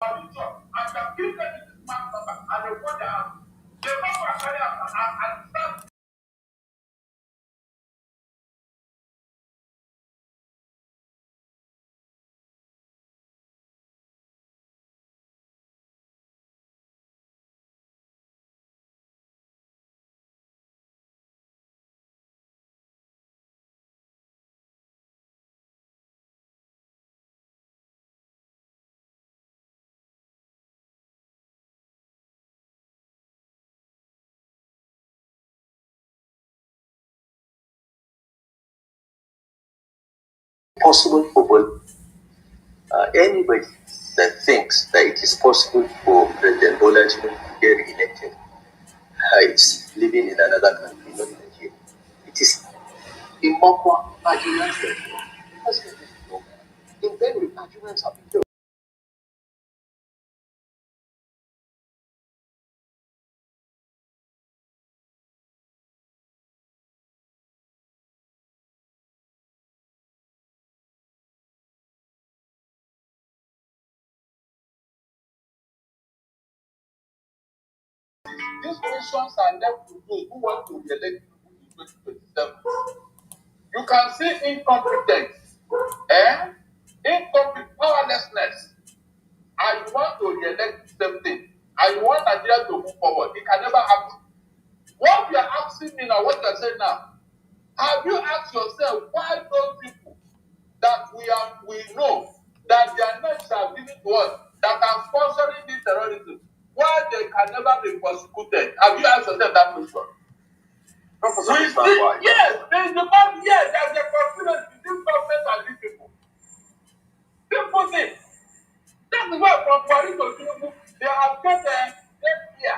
And the give them this smart number and they put their hand. They come for a carry and start. Possible for both anybody that thinks that it is possible for President Bola to get re-elected is living in another country, not Nigeria. It is improper arguments that in very arguments have been killed. These questions are left to those who want to be elected in 2027. You can see incompetence, powerlessness, and you want to re-elect the same thing, and you want Nigeria to move forward. It can never happen. What you are asking me now, what you are saying now, have you asked yourself why those people that we know that their names are given to us that are sponsoring this terrorism, why they can never be prosecuted? Have you asked yourself that question? Yes, there's a confidence between government and these people. Simple thing. That is why from Paris to Tinubu, they have kept fear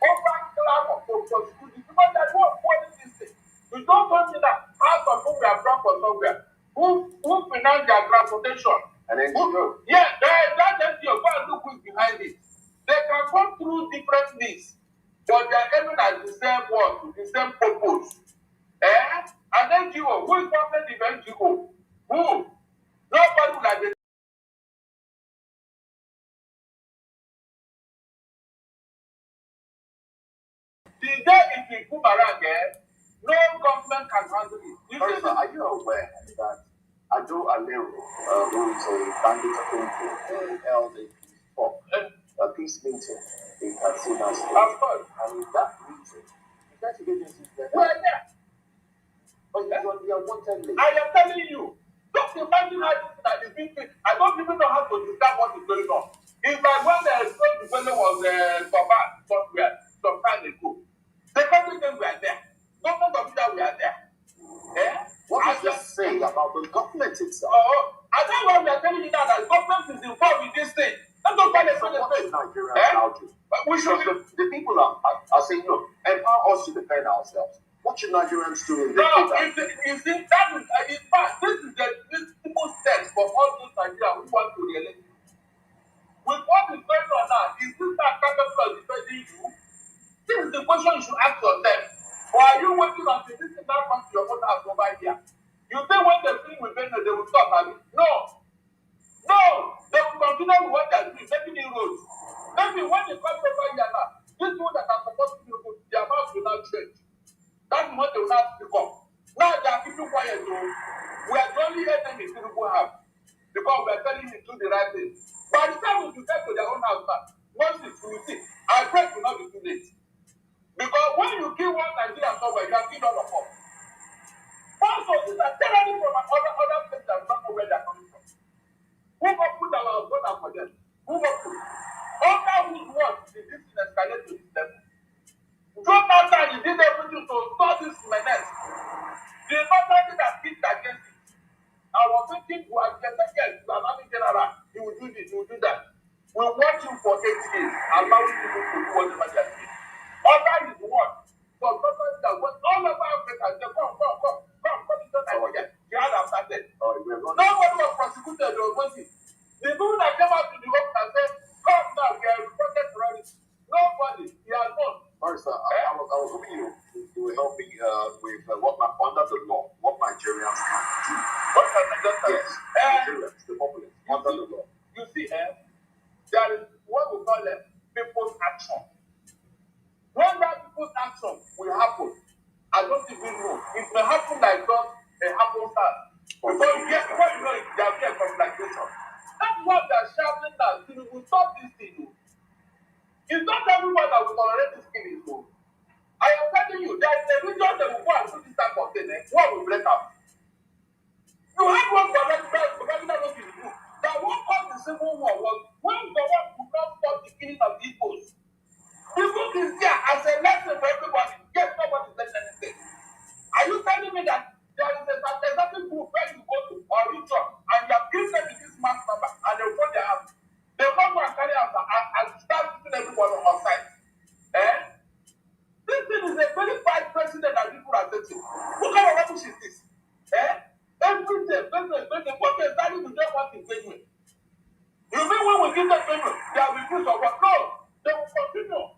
over class of prosecution because they don't want this thing. You don't want that half of whom we are brought from somewhere. Who finance their transportation? And then that NGO, go and look who's behind it. They can go through different means, but they are aiming at the same work, the same purpose. An NGO, who is government of NGO? Who? Nobody will identify. The day it will boomerang, no government can handle it. Are you aware that Ado Alero, who is a bandit who held a peace meeting in Katsina State? Of course. And in that meeting, investigations were there. But he's on the wanted list. I am telling you, just imagine how this is being. I don't even know how to describe what is going on. It's like when the fellow was somewhere some time ago. The government were there. Government officials were there. What does this say about the government itself? I don't know why we are telling you now that government is involved in this thing. Let's go find a Nigeria now do. We should. The people are saying, look, empower us to defend ourselves. What should Nigerians do in this? In fact, this is the people's text for all those Nigerians who want to re-elect you. With what is going on now, is this not capable of defending you? This is the question you should ask yourself. Or are you waiting until this thing now comes to your own house over here? You think when the thing will end, they will stop, have it? No. They will continue with what they are doing, making new roads. Maybe when they come over here now, these people that are supposed to be good, their mouth will not change. That's what they will not speak up. Now they are keeping quiet, though. We are the only enemy people have. Because we are telling them to do the right thing. By the time we get to their own house now, once it's you see, I pray it will not be too late. Because when you kill one Nigerian somewhere, you have killed all of us. Also, these are terrorists from other places that we don't know where they are coming from. Who will put our brother for them? Who will put? Under whose word did this thing escalate to this level? Jonathan, he did everything to stop this menace. The authority that speaks against it. I was thinking, we are getting an army general. He will do this, he will do that. We watch him for 8 years, allowing people to do whatever they are doing. Under his word. So, that went all over Africa, they come to Nigeria. You had after that. Nobody was prosecuted or was it? The people that came out to the open and said, come now, we are reported terrorists. Nobody, he has known. Sorry, sir. I was hoping you will help me with under the law, what Nigerians can do. What can Nigerians do? Yes, Nigerians, the populace, under the law. You see, there is what we call people's action. When that people's action will happen, I don't even know. It may happen like that, it happens that. Before you know it, there will be a complication. That's what they're shouting that we will stop this thing. It's not everyone that will tolerate this thing. I am telling you, there is a region that will go and do this type of thing. What will break out? You have one government office do that what caused the civil war was when the one could not stop the killing of the Igbos. The book is there as a lesson for everybody. Yes, nobody says anything. Are you telling me that there is a certain group where you go to or reach up and you have given them this mass number and they will put their hands? They will come and carry out and start shooting everyone outside. This thing is a very bad precedent that people are taking. What kind of rubbish is this? Every day, what is that to just want engagement? You think when we give them payment, they will refuse or what? No, they will continue.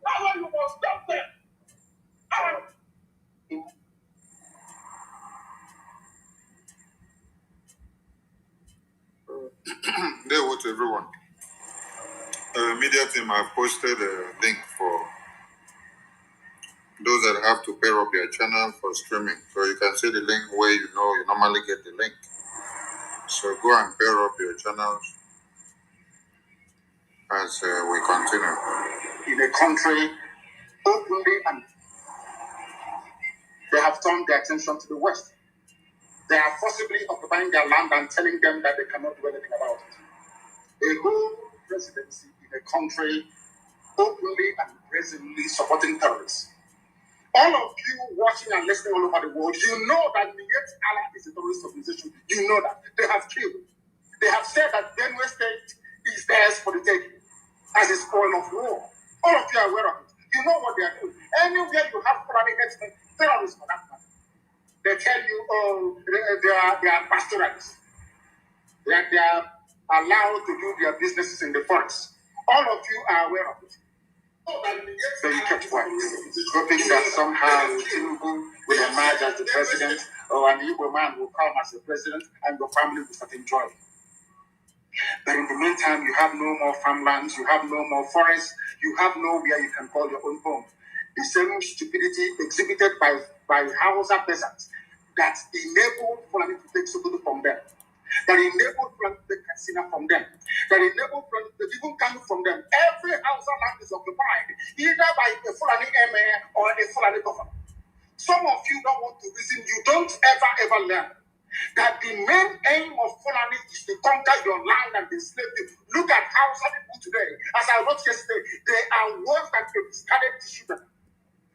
That's why you must stop them. There to everyone. Media team have posted a link for those that have to pair up their channel for streaming. So you can see the link where you normally get the link. So go and pair up your channels as we continue. In a country openly, and they have turned their attention to the West. They are forcibly occupying their land and telling them that they cannot do anything about it. A whole presidency in a country openly and brazenly supporting terrorists. All of you watching and listening all over the world, you know that Niyet Allah is a terrorist organization. You know that. They have killed. They have said that Benue State is theirs for the taking as a spoil of war. All of you are aware of it. You know what they are doing. Anywhere you have Fulani herdsmen, terrorists for that matter, they tell you, oh, they are pastoralists. They are allowed to do their businesses in the forest. All of you are aware of it. So you kept quiet, hoping that somehow Tinubu will emerge as the president, or an Igbo man will come as the president, and your family will start enjoying. But in the meantime, you have no more farmlands, you have no more forests, you have nowhere you can call your own home. The same stupidity exhibited by Hausa peasants that enabled Fulani to take Sokoto from them, that enabled Fulani to take Katsina from them, that enabled Fulani to even come from them. Every Hausa land is occupied either by a Fulani emir or a Fulani governor. Some of you don't want to reason, you don't ever learn that the main aim of Fulani is to conquer your land and enslave you. Look at Hausa people today. As I wrote yesterday, they are worse than a discarded tissue paper.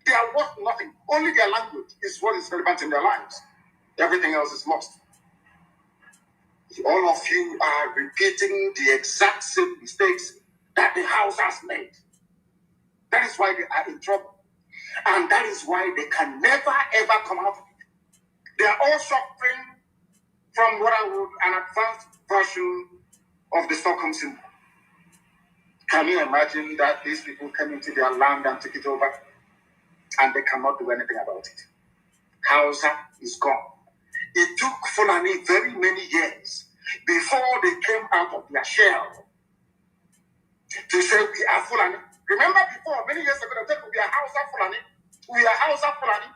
They are worth nothing. Only their language is what is relevant in their lives. Everything else is lost. All of you are repeating the exact same mistakes that the House has made. That is why they are in trouble. And that is why they can never ever come out of it. They are all suffering from what I would an advanced version of the Stockholm syndrome. Can you imagine that these people came into their land and took it over and they cannot do anything about it? Hausa is gone. It took Fulani very many years before they came out of their shell to say we are Fulani. Remember before, many years ago, they said we are Hausa Fulani. We are Hausa Fulani.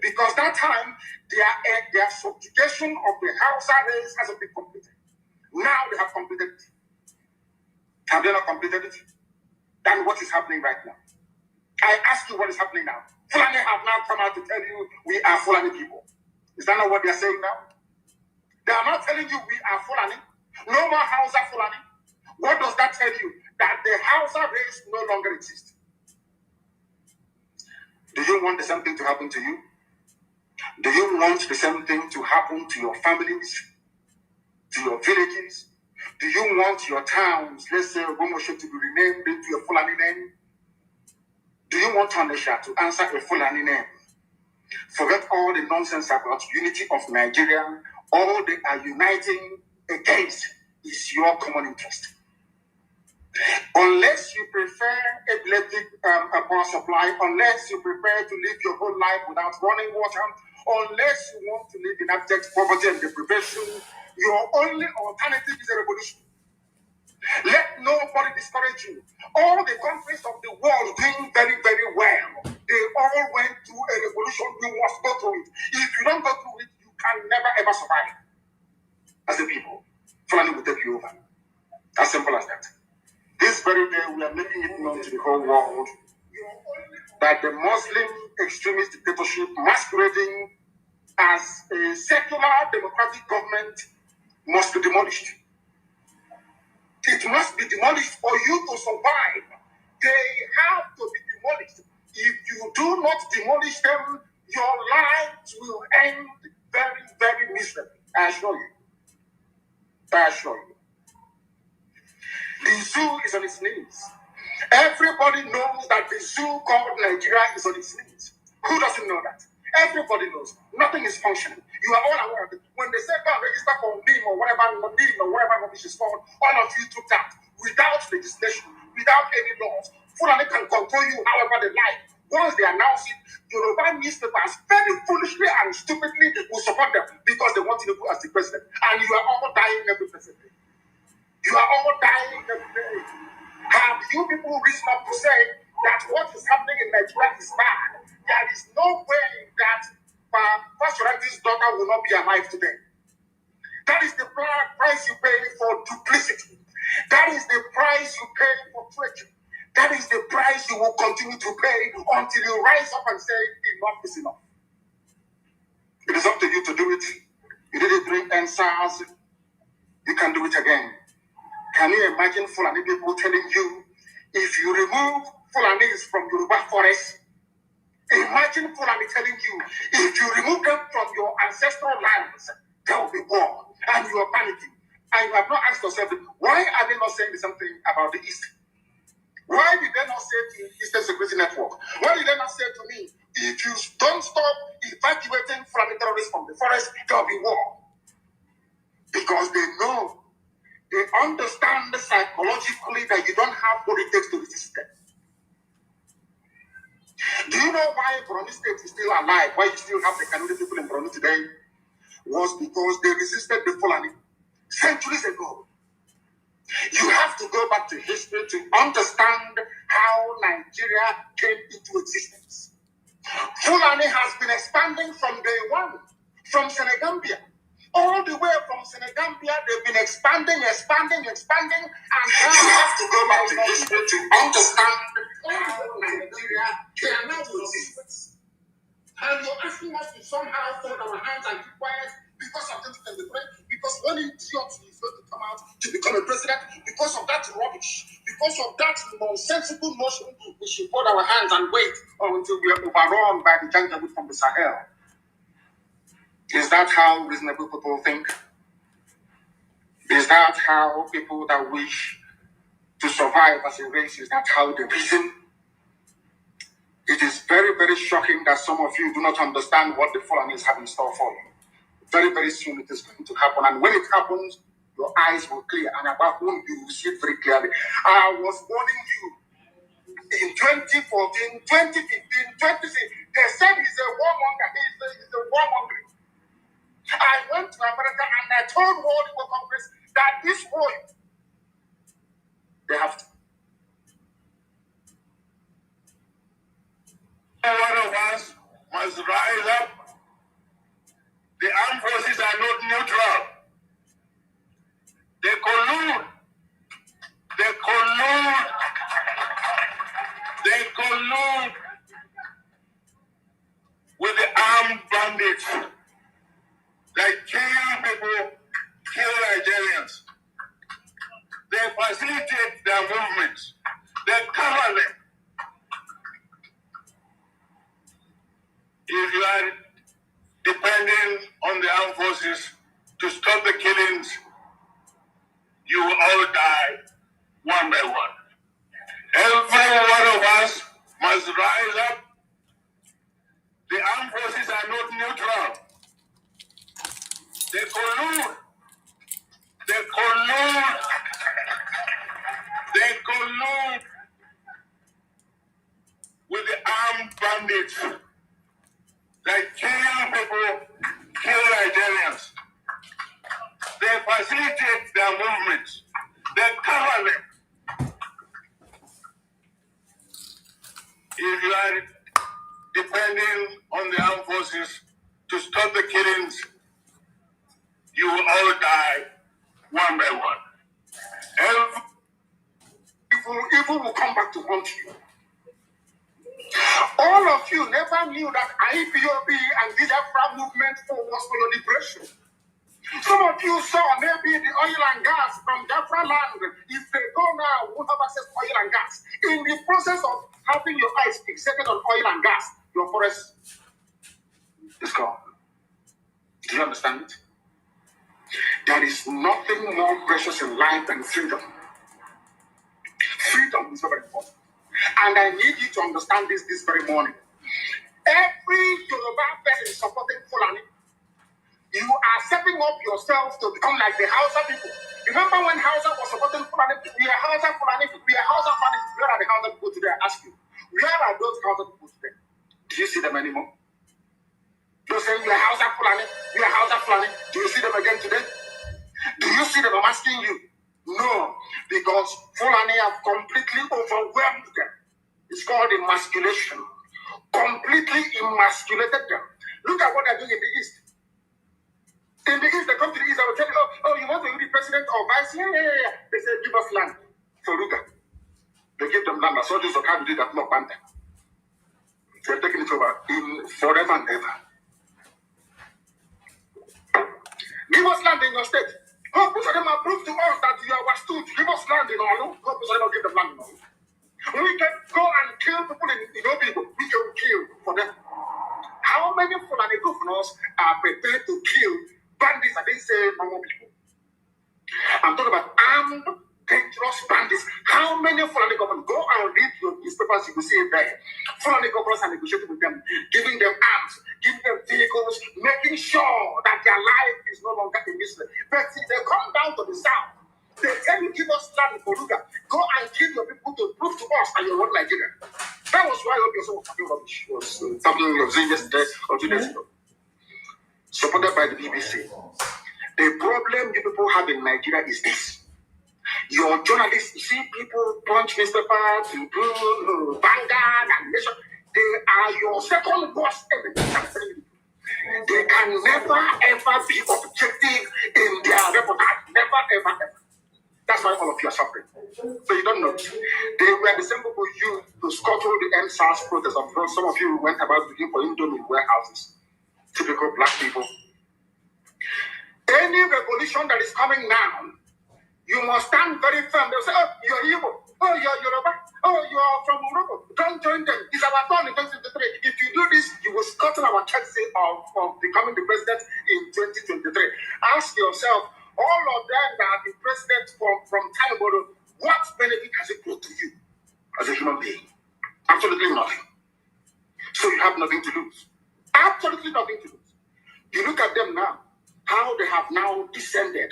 Because that time, their subjugation of the Hausa race hasn't been completed. Now they have completed it. Have they not completed it? Then what is happening right now? I ask you what is happening now. Fulani have now come out to tell you we are Fulani people. Is that not what they are saying now? They are not telling you we are Fulani. No more Hausa Fulani. What does that tell you? That the Hausa race no longer exists. Do you want the same thing to happen to you? Do you want the same thing to happen to your families, to your villages? Do you want your towns, let's say Romosho, to be renamed into a Fulani name? Do you want Tanisha to answer a Fulani name? Forget all the nonsense about unity of Nigeria. All they are uniting against is your common interest. Unless you prefer epileptic power supply, unless you prefer to live your whole life without running water, unless you want to live in abject poverty and deprivation, your only alternative is a revolution. Let nobody discourage you. All the countries of the world doing very, very well. They all went through a revolution. You must go through it. If you don't go through it, you can never ever survive. As a people, Fulani will take you over. As simple as that. This very day, we are making it known to the whole world that the Muslim extremist dictatorship masquerading as a secular democratic government must be demolished. It must be demolished for you to survive. They have to be demolished. If you do not demolish them, your lives will end very, very miserably. I assure you. I assure you. The zoo is on its knees. Everybody knows that the zoo called Nigeria is on its knees. Who doesn't know that? Everybody knows. Nothing is functioning. You are all aware of it. When they say go and register for NIM or whatever rubbish is called, all of you took that without legislation, without any laws. Fulani can control you however they like. Once they announce it, Yoruba newspapers very foolishly and stupidly will support them because they want Tinubu as the president. And you are all dying every president. You are all dying every day. Have you people reason up to say that what is happening in Nigeria is bad? There is no way that Pastorati's daughter will not be alive today. That is the price you pay for duplicity. That is the price you pay for treachery. That is the price you will continue to pay until you rise up and say, enough is enough. It is up to you to do it. You did it during NSAS. You can do it again. Can you imagine Fulani people telling you, if you remove Fulanis from Yoruba forest, imagine Fulani telling you, if you remove them from your ancestral lands, there will be war, and you are panicking. And you have not asked yourself, why are they not saying the same thing about the East? Why did they not say to Eastern Security Network? Why did they not say to me, if you don't stop evacuating Fulani terrorists from the forest, there will be war? Because they know. They understand psychologically that you don't have what it takes to resist them. Do you know why Borno State is still alive? Why you still have the Kanuri people in Borno today? Was because they resisted the Fulani centuries ago. You have to go back to history to understand how Nigeria came into existence. Fulani has been expanding from day one, from Senegambia. All the way from Senegambia, they've been expanding, and you have to go back to history to understand how Nigeria came into existence. And you're asking us to somehow fold our hands and keep quiet because of 2023, because one idiot is going to come out to become a president, because of that rubbish, because of that nonsensical notion, we should fold our hands and wait until we are overrun by the jungle from the Sahel. Is that how reasonable people think? Is that how people that wish to survive as a race, is that how they reason? It is very, very shocking that some of you do not understand what the Fulanis have in store for you. Very, very soon it is going to happen. And when it happens, your eyes will clear. And about whom you will see it very clearly. I was warning you in 2014, 2015, 2016. They said he's a warmonger. He's a warmonger. I went to America and I told World War Congress that this war, they have to. One of us must rise up. The armed forces are not neutral. They collude. They collude. They collude with the armed bandits. They kill people, kill Nigerians. They facilitate their movements. They cover them. If you are depending on the armed forces to stop the killings, you will all die one by one. Every one of us must rise up. The armed forces are not neutral. They collude. They collude. They collude with the armed bandits. They kill people, kill Nigerians. They facilitate their movements. They cowardly. If you are depending on the armed forces to stop the killings, you will all die one by one. Evil will come back to haunt you. All of you never knew that IPOB and the Biafra movement was for your liberation. Some of you saw maybe the oil and gas from Biafra land. If they go now, we won't have access to oil and gas. In the process of having your eyes fixated on oil and gas, your forest is gone. Do you understand it? There is nothing more precious in life than freedom. Freedom is very important. And I need you to understand this very morning. Every Yoruba person supporting Fulani, you are setting up yourself to become like the Hausa people. Remember when Hausa was supporting Fulani? We are Hausa Fulani. We are Hausa Fulani. Where are the Hausa people today? I ask you. Where are those Hausa people today? Do you see them anymore? They're saying we are Hausa Fulani. We are Hausa Fulani. Do you see them again today? Do you see them? I'm asking you. No, because Fulani have completely overwhelmed them. It's called emasculation. Completely emasculated them. Look at what they're doing in the East. In the East, they come to the East, I will tell you, oh, you want to be president or vice? Yeah. They say, give us land for Ruga. They give them land. I saw this Okada did that, no Panther. They're taking it over in forever and ever. Give us land in your state. Oh, most of them have proved to us that you are stood. Give us land in Olu. God, most of them give them land in Olu. We can go and kill people in people. We can kill for them. How many Fulani governors are prepared to kill bandits? I didn't say normal people. I'm talking about armed, dangerous bandits. How many Fulani governors? Go and read your newspapers, you will see it there. Fulani governors are negotiating with them, giving them arms, giving them vehicles, making sure that their life is no longer in misery. But if they come down to the south, they tell you, give us land for Ruga. Go and kill your people to prove to us that you're not Nigeria. That was why Obi was talking rubbish. Was something you were saying yesterday or 2 days ago. Supported by the BBC. The problem you people have in Nigeria is this. Your journalists, you see people punch newspapers, you do Vanguard and Nation. They are your second worst enemy. They can never ever be objective in their reportage. Never ever. That's why all of you are suffering. So you don't know. They were the same people used to scuttle the NSAS protest. Of course, some of you went about looking for Indomie warehouses. Typical black people. Any revolution that is coming now, you must stand very firm. They'll say, oh, you're Igbo. Oh, you're Yoruba. Oh, you're from Morocco. Don't join them. It's our turn in 2023. If you do this, you will scuttle our chances of becoming the president in 2023. Ask yourself, all of them that have been president from time ago, what benefit has it brought to you as a human being? Absolutely nothing. So you have nothing to lose. Absolutely nothing to lose. You look at them now, how they have now descended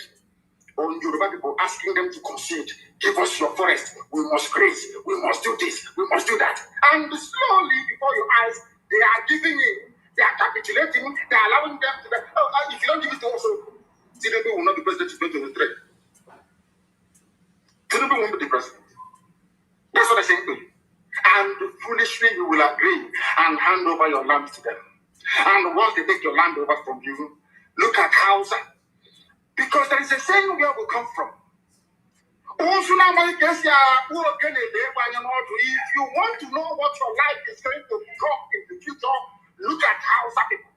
on Yoruba people, asking them to concede. Give us your forest. We must graze. We must do this. We must do that. And slowly, before your eyes, they are giving in. They are capitulating. They are allowing them to. If you don't give it to us, Tinubu will not be president in 2023. Tinubu won't be the president. That's what I say to you. And foolishly, you will agree and hand over your land to them. And once they take your land over from you, look at Hausa. Because there is a saying where we come from. If you want to know what your life is going to become in the future, look at Hausa people.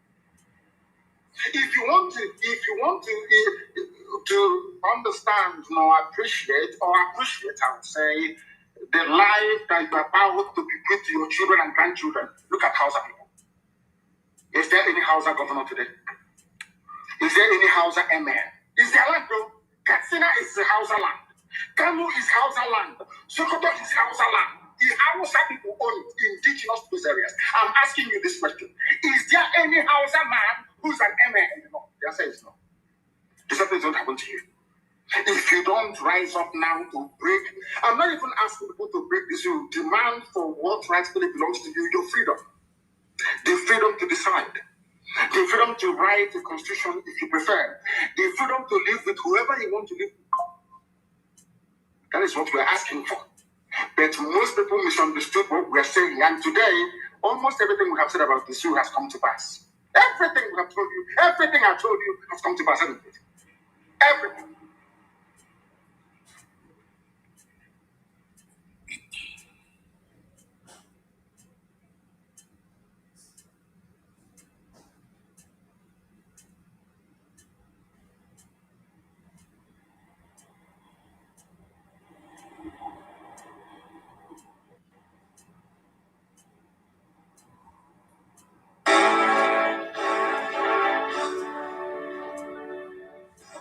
If you want to understand or appreciate, I would say, the life that you are about to bequeath to your children and grandchildren, look at Hausa people. Is there any Hausa governor today? Is there any Hausa MN? Is there land, bro? Katsina is the Hausa land. Kanu is Hausa land. Sokoto is Hausa land. The Hausa people own it, indigenous to those areas. I'm asking you this question. Is there any Hausa man who's an MN? No. The answer is no. The same thing don't happen to you. If you don't rise up now to break, I'm not even asking people to break this. You demand for what rightfully belongs to you, your freedom. The freedom to decide. The freedom to write a constitution if you prefer. The freedom to live with whoever you want to live with. That is what we are asking for. But most people misunderstood what we are saying. And today, almost everything we have said about this issue has come to pass. Everything we have told you, everything I told you has come to pass, hasn't it? Everything.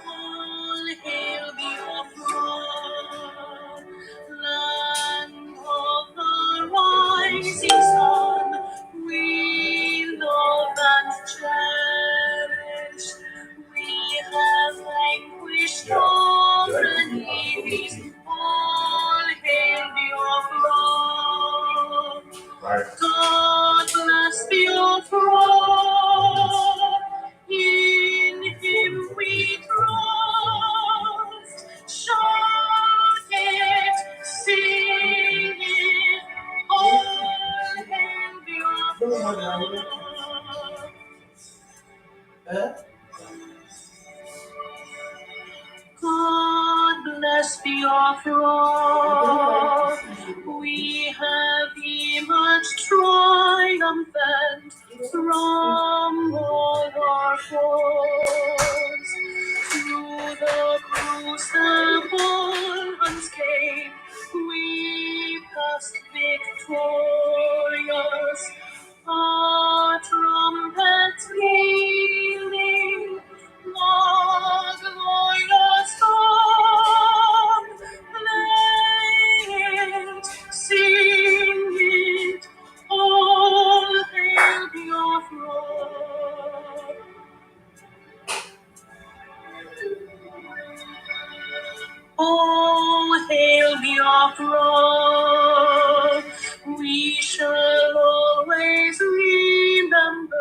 All hail the uproar, land of the rising sun. We love and cherish. We have vanquished all enemies. All hail the uproar. God bless the uproar. In Him we trust. Shout it, sing it, all hail the uproar. God bless the uproar. We have emerged triumphant from all our foes. Through the crucible unscathed, we passed victorious. Our trumpets pealing, long glorious song, play it, sing it, all hail the uproar. Oh, hail the uproar! We shall always remember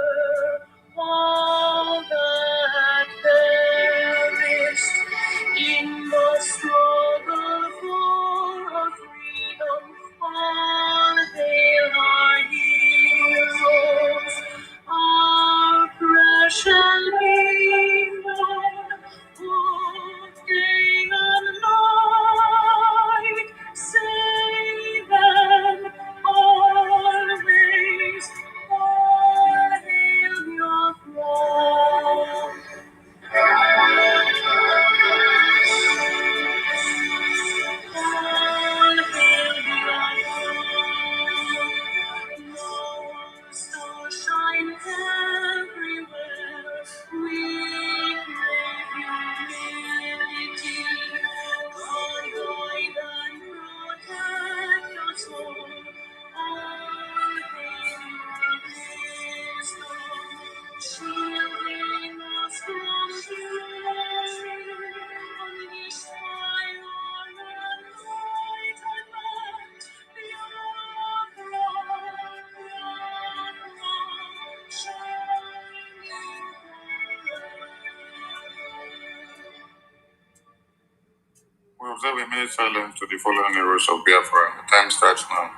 all that perished in the struggle for our freedom. All hail our heroes, our precious hero. Day and night, save them always, all hail your throne. All hail your throne. Your star shines everywhere. We crave humility. God guide and protect us all. All hail your wisdom, shielding us from evil. Unleash fire and light and might. The uproar, shining forever. We observe a minute silence to the following heroes of Biafra. The time starts now.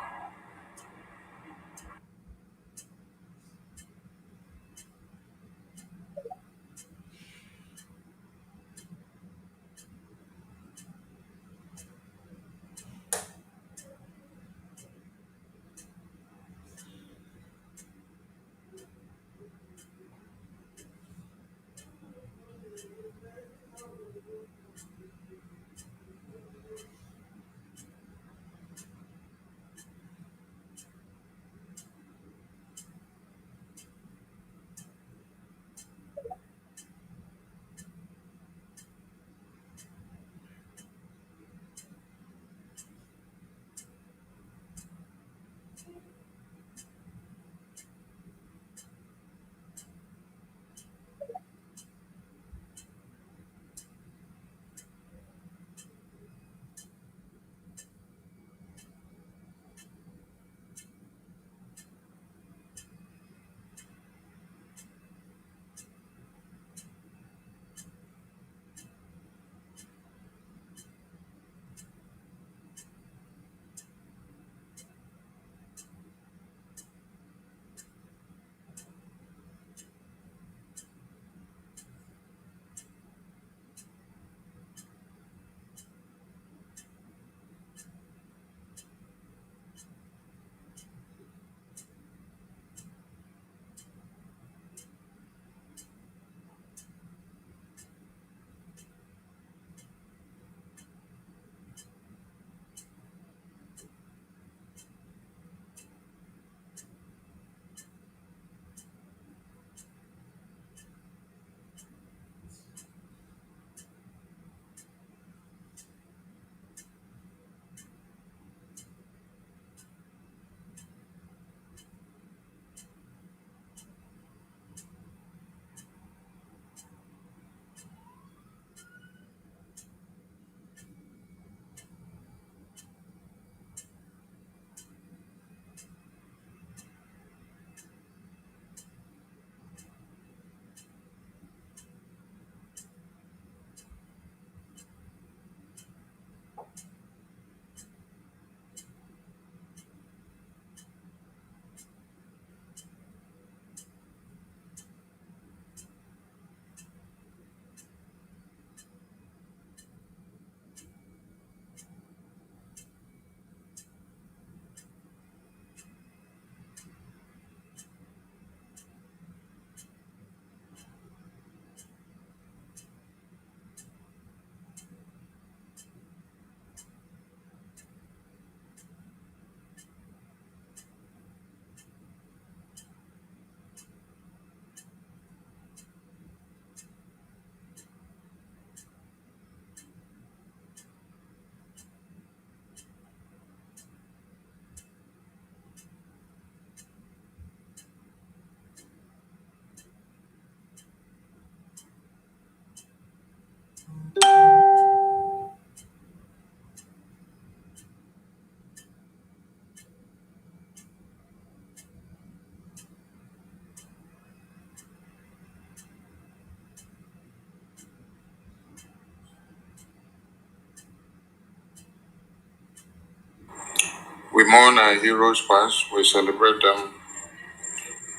We mourn our heroes past, we celebrate them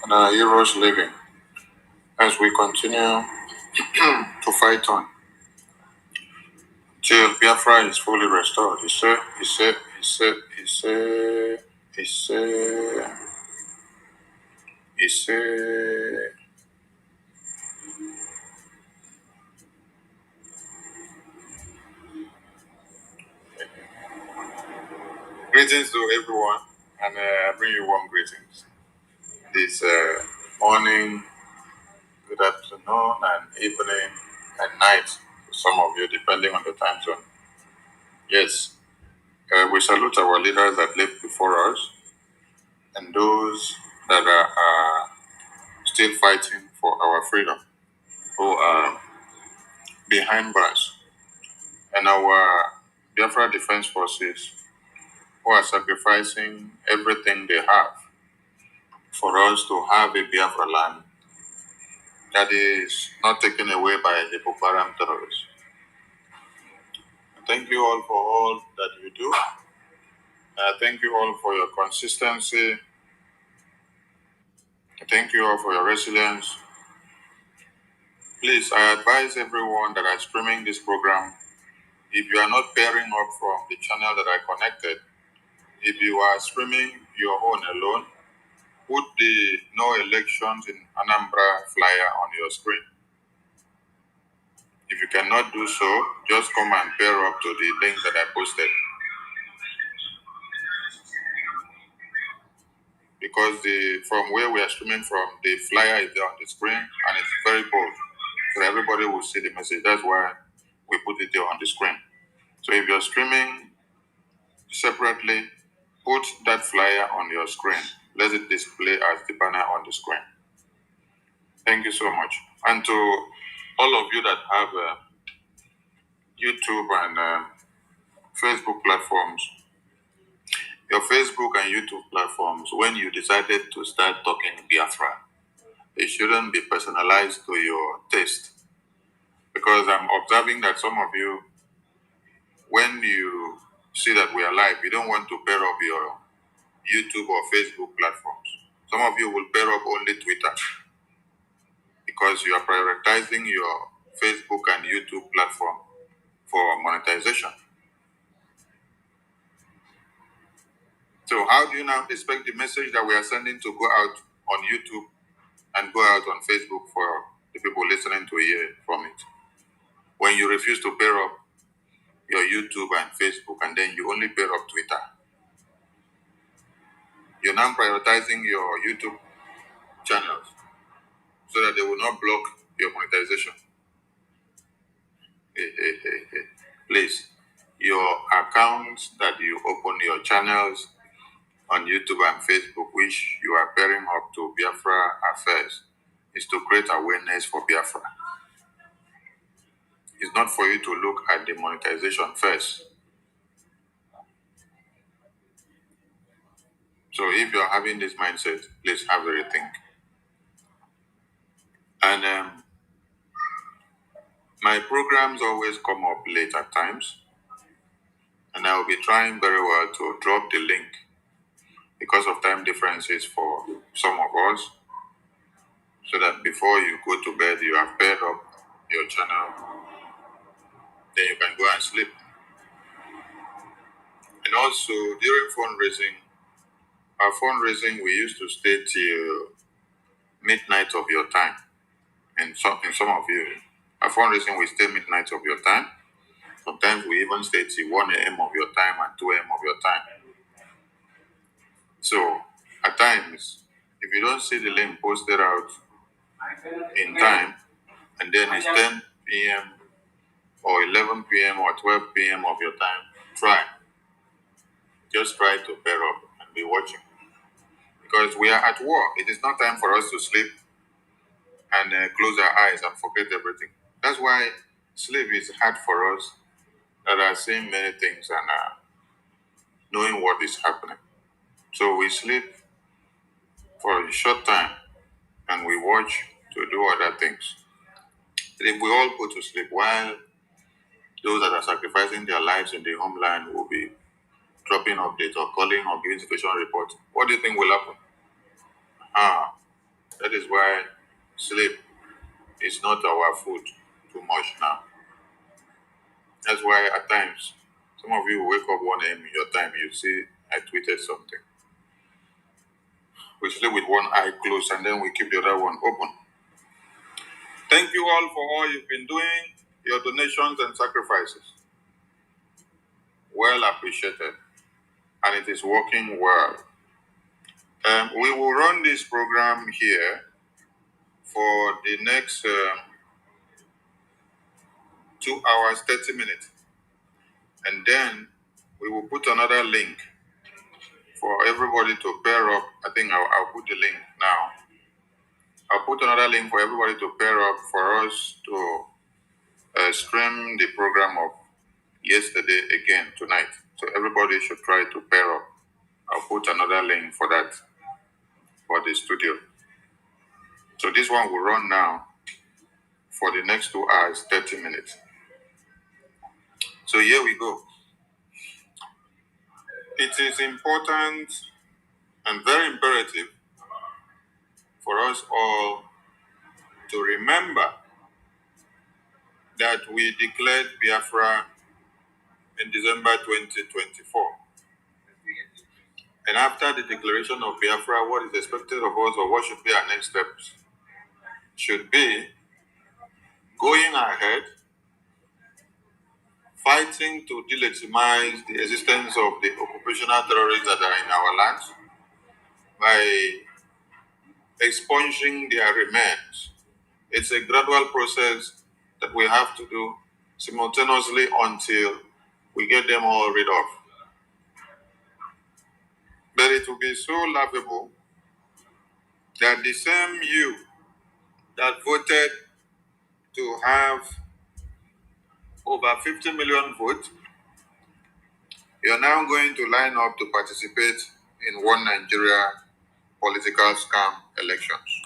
and our heroes living as we continue to fight on till Biafra is fully restored. He said, greetings to everyone, and I bring you warm greetings this morning, good afternoon, and evening, and night to some of you, depending on the time zone. Yes, we salute our leaders that lived before us and those that are still fighting for our freedom, who are behind bars, and our Biafra Defense Forces, who are sacrificing everything they have for us to have a Biafra land that is not taken away by the Boko Haram terrorists. Thank you all for all that you do. Thank you all for your consistency. Thank you all for your resilience. Please, I advise everyone that are streaming this program, if you are not pairing up from the channel that I connected, if you are streaming your own alone, put the no elections in Anambra flyer on your screen. If you cannot do so, just come and pair up to the link that I posted. Because from where we are streaming from, the flyer is there on the screen and it's very bold. So everybody will see the message. That's why we put it there on the screen. So if you're streaming separately, put that flyer on your screen. Let it display as the banner on the screen. Thank you so much. And to all of you that have YouTube and Facebook platforms, your Facebook and YouTube platforms, when you decided to start talking Biafra, it shouldn't be personalized to your taste. Because I'm observing that some of you, when you see that we are live, you don't want to pair up your YouTube or Facebook platforms. Some of you will pair up only Twitter because you are prioritizing your Facebook and YouTube platform for monetization. So how do you now expect the message that we are sending to go out on YouTube and go out on Facebook for the people listening to hear from it, when you refuse to pair up your YouTube and Facebook and then you only pair up Twitter? You're now prioritizing your YouTube channels so that they will not block your monetization. Please, your accounts that you open, your channels on YouTube and Facebook, which you are pairing up to Biafra affairs, is to create awareness for Biafra. It's not for you to look at the monetization first. So if you're having this mindset, please have a rethink. And my programs always come up late at times, and I will be trying very well to drop the link because of time differences for some of us, so that before you go to bed, you have paired up your channel, then you can go and sleep. And also, during fundraising, our fundraising, we used to stay till midnight of your time. And some of you, our fundraising, we stay midnight of your time. Sometimes we even stay till 1 a.m. of your time and 2 a.m. of your time. So, at times, if you don't see the link posted out in time, and then it's 10 p.m. or 11 p.m. or 12 p.m. of your time, just try to pair up and be watching. Because we are at war. It is not time for us to sleep and close our eyes and forget everything. That's why sleep is hard for us that are seeing many things and knowing what is happening. So we sleep for a short time and we watch to do other things. But if we all go to sleep, while those that are sacrificing their lives in the homeland will be dropping updates or calling or giving situation reports, what do you think will happen? That is why sleep is not our food too much now. That's why at times, some of you wake up 1 a.m. in your time, you see I tweeted something. We sleep with one eye closed and then we keep the other one open. Thank you all for all you've been doing, your donations and sacrifices. Well appreciated. And it is working well. We will run this program here for the next 2 hours, 30 minutes. And then we will put another link for everybody to pair up. I think I'll put the link now. I'll put another link for everybody to pair up for us to stream the program of yesterday again tonight. So everybody should try to pair up. I'll put another link for that for the studio. So this one will run now for the next 2 hours, 30 minutes. So here we go. It is important and very imperative for us all to remember that we declared Biafra in December 2024. And after the declaration of Biafra, what is expected of us or what should be our next steps should be going ahead, fighting to delegitimize the existence of the occupational terrorists that are in our lands by expunging their remains. It's a gradual process that we have to do simultaneously until we get them all rid of. But it will be so laughable that the same you that voted to have over 50 million votes, you're now going to line up to participate in one Nigeria political scam elections.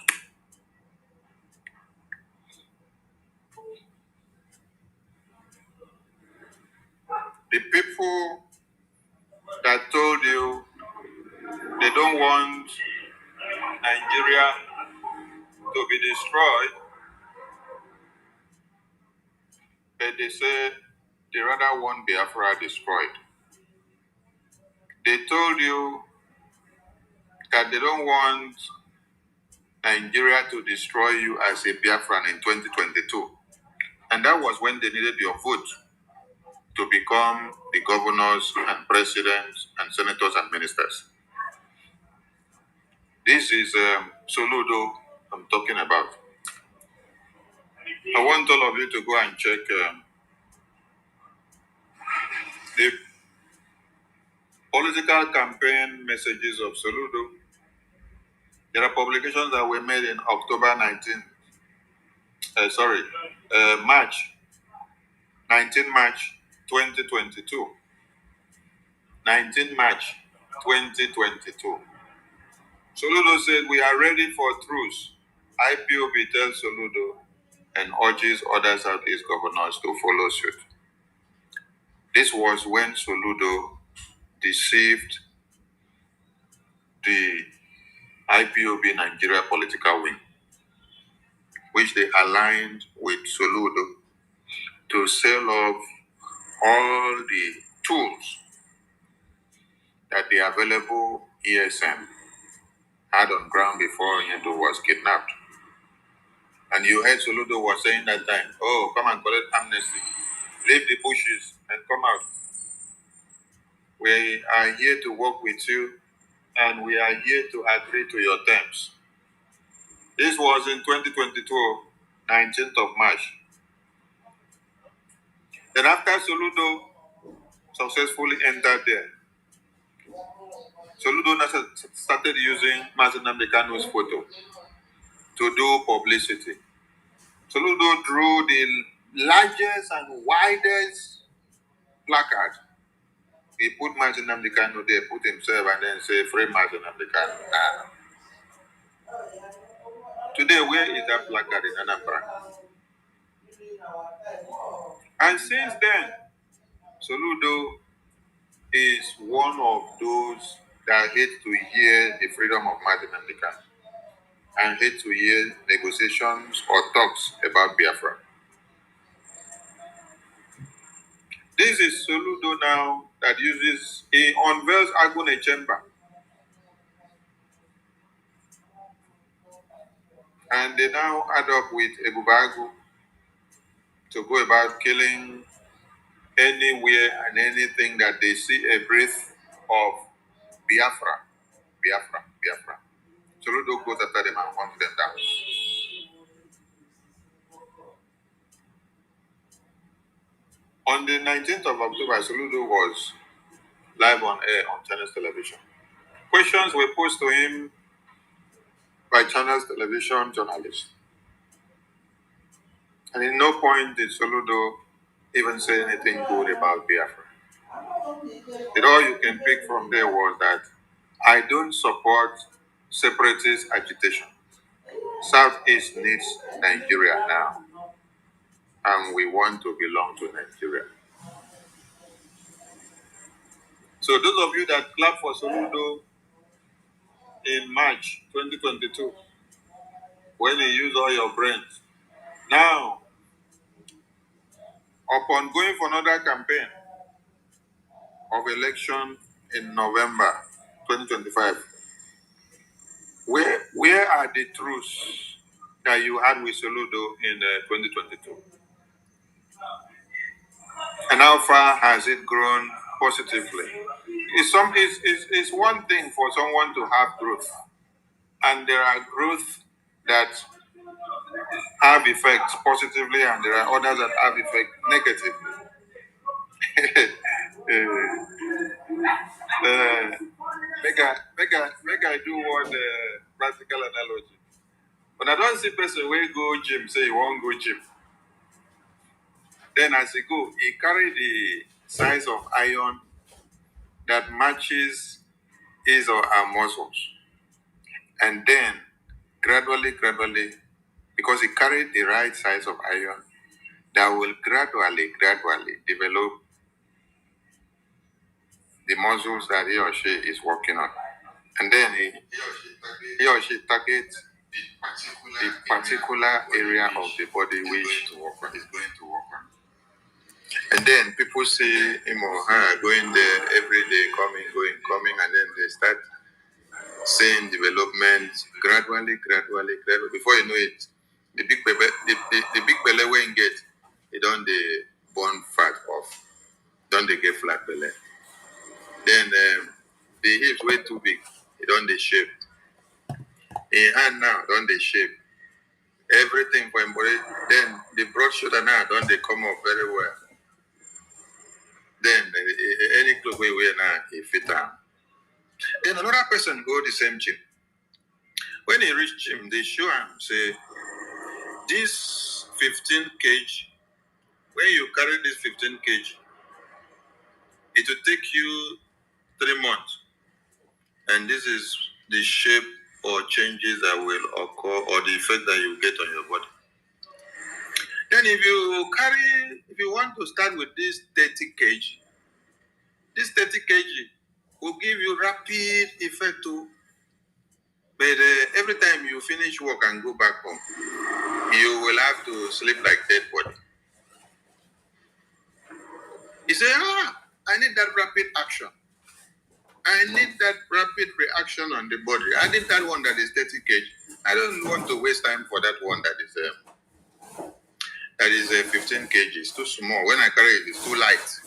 The people that told you they don't want Nigeria to be destroyed, but they say they rather want Biafra destroyed. They told you that they don't want Nigeria to destroy you as a Biafran in 2022. And that was when they needed your vote to become the governors and presidents and senators and ministers. This is Soludo I'm talking about. I want all of you to go and check the political campaign messages of Soludo. There are publications that were made in October 19, March 19 March 2022. 19 March 2022. Soludo said, "We are ready for truce." IPOB tells Soludo and urges other Southeast governors to follow suit. This was when Soludo deceived the IPOB Nigeria political wing, which they aligned with Soludo to sell off all the tools that the available ESM had on ground before Yendo was kidnapped. And you heard Soludo was saying that time, "Oh, come and collect amnesty. Leave the bushes and come out. We are here to work with you and we are here to agree to your terms." This was in 2022, 19th of March. Then after Soludo successfully entered there, Soludo started using Mazen Nnamdi Kanu's photo to do publicity. Soludo drew the largest and widest placard. He put Mazen Nnamdi Kanu there, put himself, and then say, "Free Mazen Nnamdi Kanu." Today, where is that placard in Anambra? And since then, Soludo is one of those that hate to hear the freedom of Martin and Luther and hate to hear negotiations or talks about Biafra. This is Soludo now that uses, he unveils Agune Chamber. And they now add up with Ebubagu to go about killing anywhere and anything that they see a breath of Biafra. Biafra, Biafra. Soludo goes after them and hunts them down. On the 19th of October, Soludo was live on air on Channels Television. Questions were posed to him by Channels Television journalists. And in no point did Soludo even say anything good about Biafra. And all you can pick from there was that I don't support separatist agitation. Southeast needs Nigeria now, and we want to belong to Nigeria. So those of you that clap for Soludo in March 2022, when you use all your brains, now, upon going for another campaign of election in November 2025, where are the truths that you had with Soludo in 2022? And how far has it grown positively? It's one thing for someone to have growth, and there are growth that have effects positively, and there are others that have effect negatively. Make I do one practical analogy. When I don't see person where go gym, say you won't go gym. Then as he go, he carry the size of iron that matches his or her muscles. And then gradually, because he carried the right size of iron, that will gradually develop the muscles that he or she is working on. And then he or she targets the particular area of the body which is going to work on. And then people see him or her going there every day, coming, and then they start seeing development gradually. Before you know it, the big belly when get, it don't they burn fat off, don't they get flat belly. Then the hips way too big, it don't they shape. In hand now, don't they shape. Everything for him body. Then the broad shoulder now, don't they come up very well. Then any clothes we wear now, he fit down. Then another person go the same gym. When he reach gym, they show him, say, this 15 kg, when you carry this 15 kg, it will take you 3 months. And this is the shape or changes that will occur or the effect that you get on your body. Then if you want to start with this 30 kg, this 30 kg will give you rapid effect too. But every time you finish work and go back home, you will have to sleep like dead body. He said, I need that rapid action. I need that rapid reaction on the body. I need that one that is 30 kg. I don't want to waste time for that one that is 15 kg. It's too small. When I carry it, it's too light.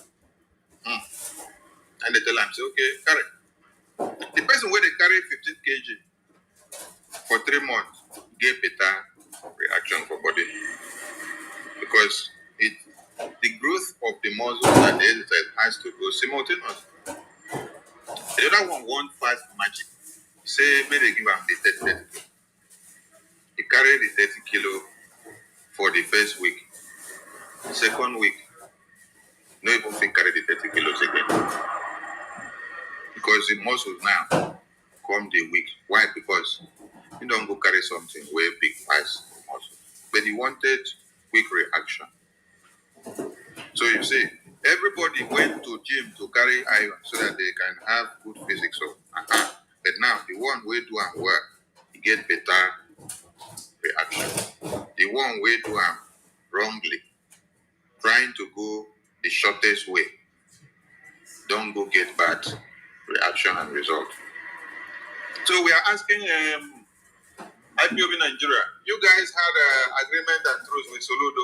And they tell him, say, okay, carry. The person where they carry 15 kg for 3 months gave better reaction for body. Because the growth of the muscles and the exercise has to go simultaneously. The other one want fast magic. Say, may they give him the 30 kilo. He carried the 30 kilo for the first week. Second week, no even think carry the 30 kilos again. Because the muscles now come the week. Why? Because you don't go carry something way big as muscle. But he wanted quick reaction. So you see, Everybody went to gym to carry iron so that they can have good physics. So, but now the one way do am well, he get better reaction. The one way do am wrongly, trying to go the shortest way, don't go get bad reaction and result. So we are asking IPOB Nigeria, you guys had an agreement and truce with Soludo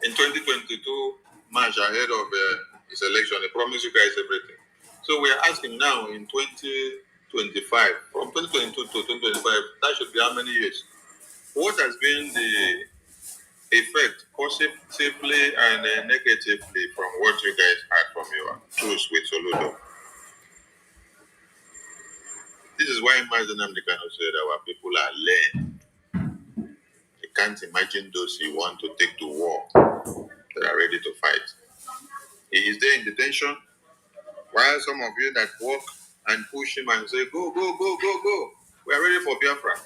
in 2022 March ahead of his election. They promised you guys everything. So we are asking now in 2025, from 2022 to 2025, that should be how many years? What has been the effect, positively and negatively, from what you guys had from your truce with Soludo? This is why Mazen Amdekano said our people are lame. You can't imagine those you want to take to war that are ready to fight. He is there in detention, while some of you that walk and push him and say, go, go, go, go, go. We are ready for Biafra.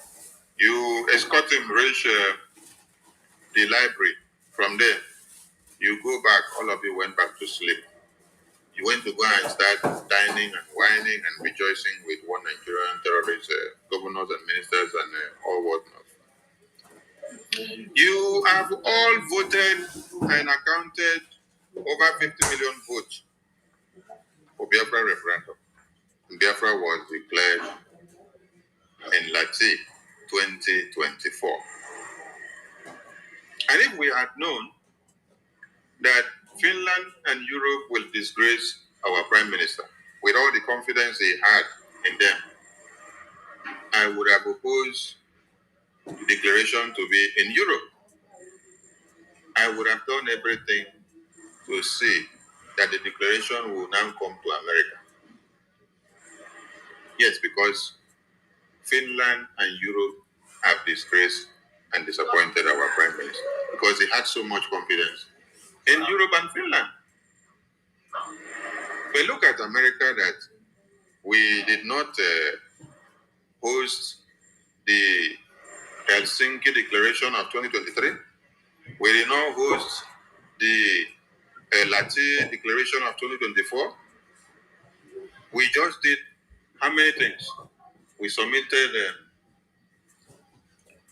You escort him, reach the library. From there, you go back. All of you went back to sleep. You went to go and start dining and whining and rejoicing with one Nigerian terrorist, governors and ministers and all whatnot. You have all voted and accounted over 50 million votes for Biafra referendum. Biafra was declared in Lati 2024. And if we had known that Finland and Europe will disgrace our prime minister with all the confidence they had in them, I would have opposed the declaration to be in Europe. I would have done everything to see that the declaration will now come to America. Yes, because Finland and Europe have disgraced and disappointed our prime minister because they had so much confidence in Europe and Finland. But look at America, that we did not host the Helsinki Declaration of 2023. We did not host the Lati Declaration of 2024. We just did how many things? We submitted a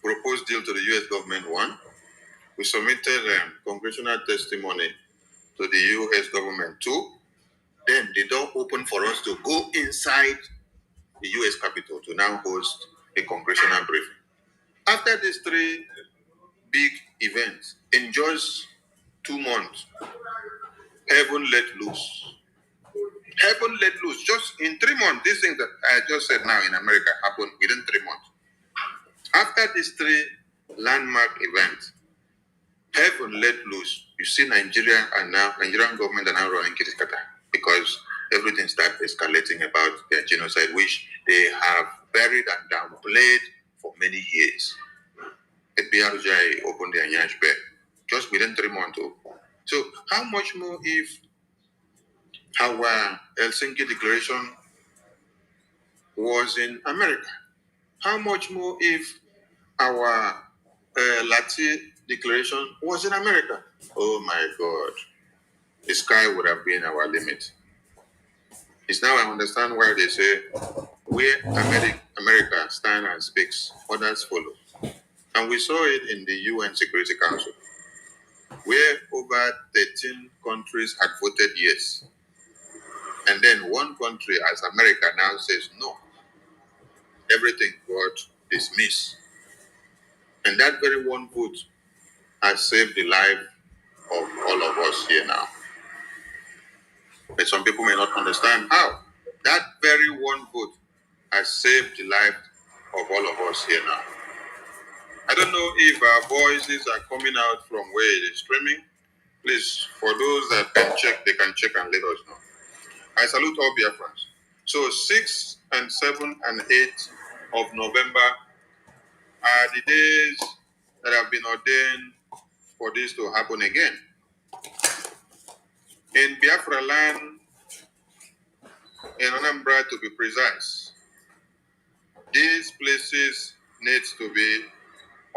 proposed deal to the US government, one. We submitted congressional testimony to the US government, two. Then the door opened for us to go inside the US Capitol to now host a congressional briefing. After these three big events, in just 2 months, heaven let loose. Heaven let loose. Just in 3 months, these things that I just said now in America happened within 3 months. After these three landmark events, heaven let loose. You see, Nigerian government are now running Kitikata because everything started escalating about their genocide, which they have buried and downplayed for many years. The BRJ opened their Nyash bed just within 3 months. So how much more if our Helsinki Declaration was in America? How much more if our Lati Declaration was in America? Oh my God. The sky would have been our limit. It's now I understand why they say, where America stands and speaks, others follow. And we saw it in the UN Security Council, where over 13 countries had voted yes. And then one country, as America, now says no. Everything got dismissed. And that very one vote has saved the life of all of us here now. But some people may not understand how. That very one vote has saved the life of all of us here now. I don't know if our voices are coming out from where it is streaming. Please, for those that can check, they can check and let us know. I salute all Biafrans. So 6 and 7 and 8 of November are the days that have been ordained for this to happen again. In Biafra land, in Anambra to be precise, these places need to be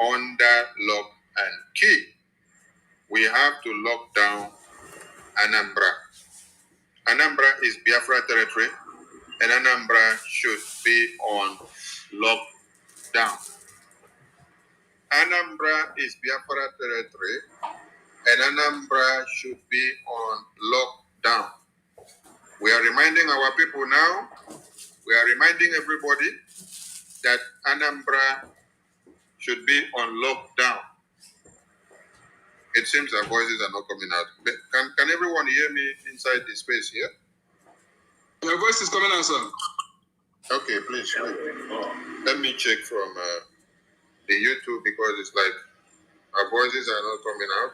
under lock and key. We have to lock down Anambra. Anambra is Biafra territory, and Anambra should be on lockdown. Anambra is Biafra territory, and Anambra should be on lockdown. We are reminding our people now, we are reminding everybody that Anambra should be on lockdown. It seems our voices are not coming out. Can everyone hear me inside the space here? Your voice is coming out, sir. Okay, please. Let me check from the YouTube because it's like our voices are not coming out.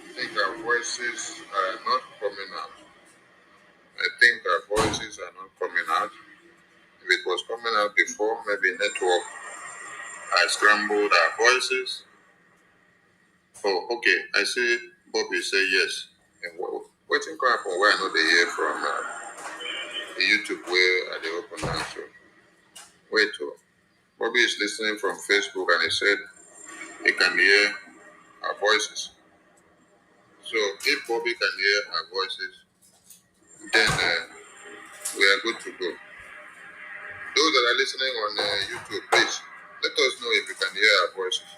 I think our voices are not coming out. I think our voices are not coming out. If it was coming out before, maybe network I scrambled our voices. Oh, okay. I see Bobby say yes. And waiting crap on where I know they hear from the YouTube where are they open now. So wait till Bobby is listening from Facebook and he said he can hear our voices. So if Bobby can hear our voices, then we are good to go. Those that are listening on YouTube, please let us know if you can hear our voices.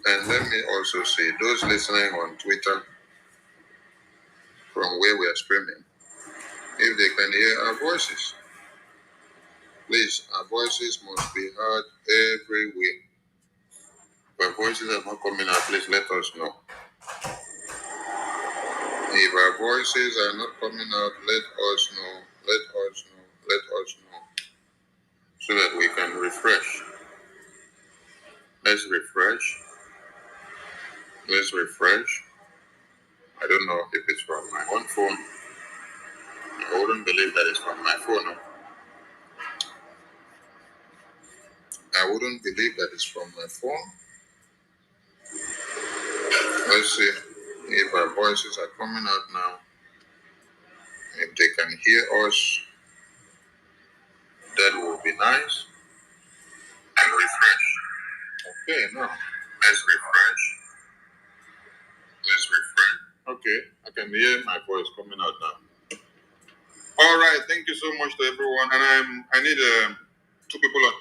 And let me also see those listening on Twitter from where we are streaming, if they can hear our voices. Please, our voices must be heard everywhere. If our voices are not coming out, please let us know. If our voices are not coming out, let us know, let us know, let us know, so that we can refresh. Let's refresh. Let's refresh. I don't know if it's from my own phone. I wouldn't believe that it's from my phone. I wouldn't believe that it's from my phone. Let's see if our voices are coming out now. If they can hear us, that would be nice. And refresh. Okay, now let's refresh. Let's refresh. Okay, I can hear my voice coming out now. All right, thank you so much to everyone. And I need two people on.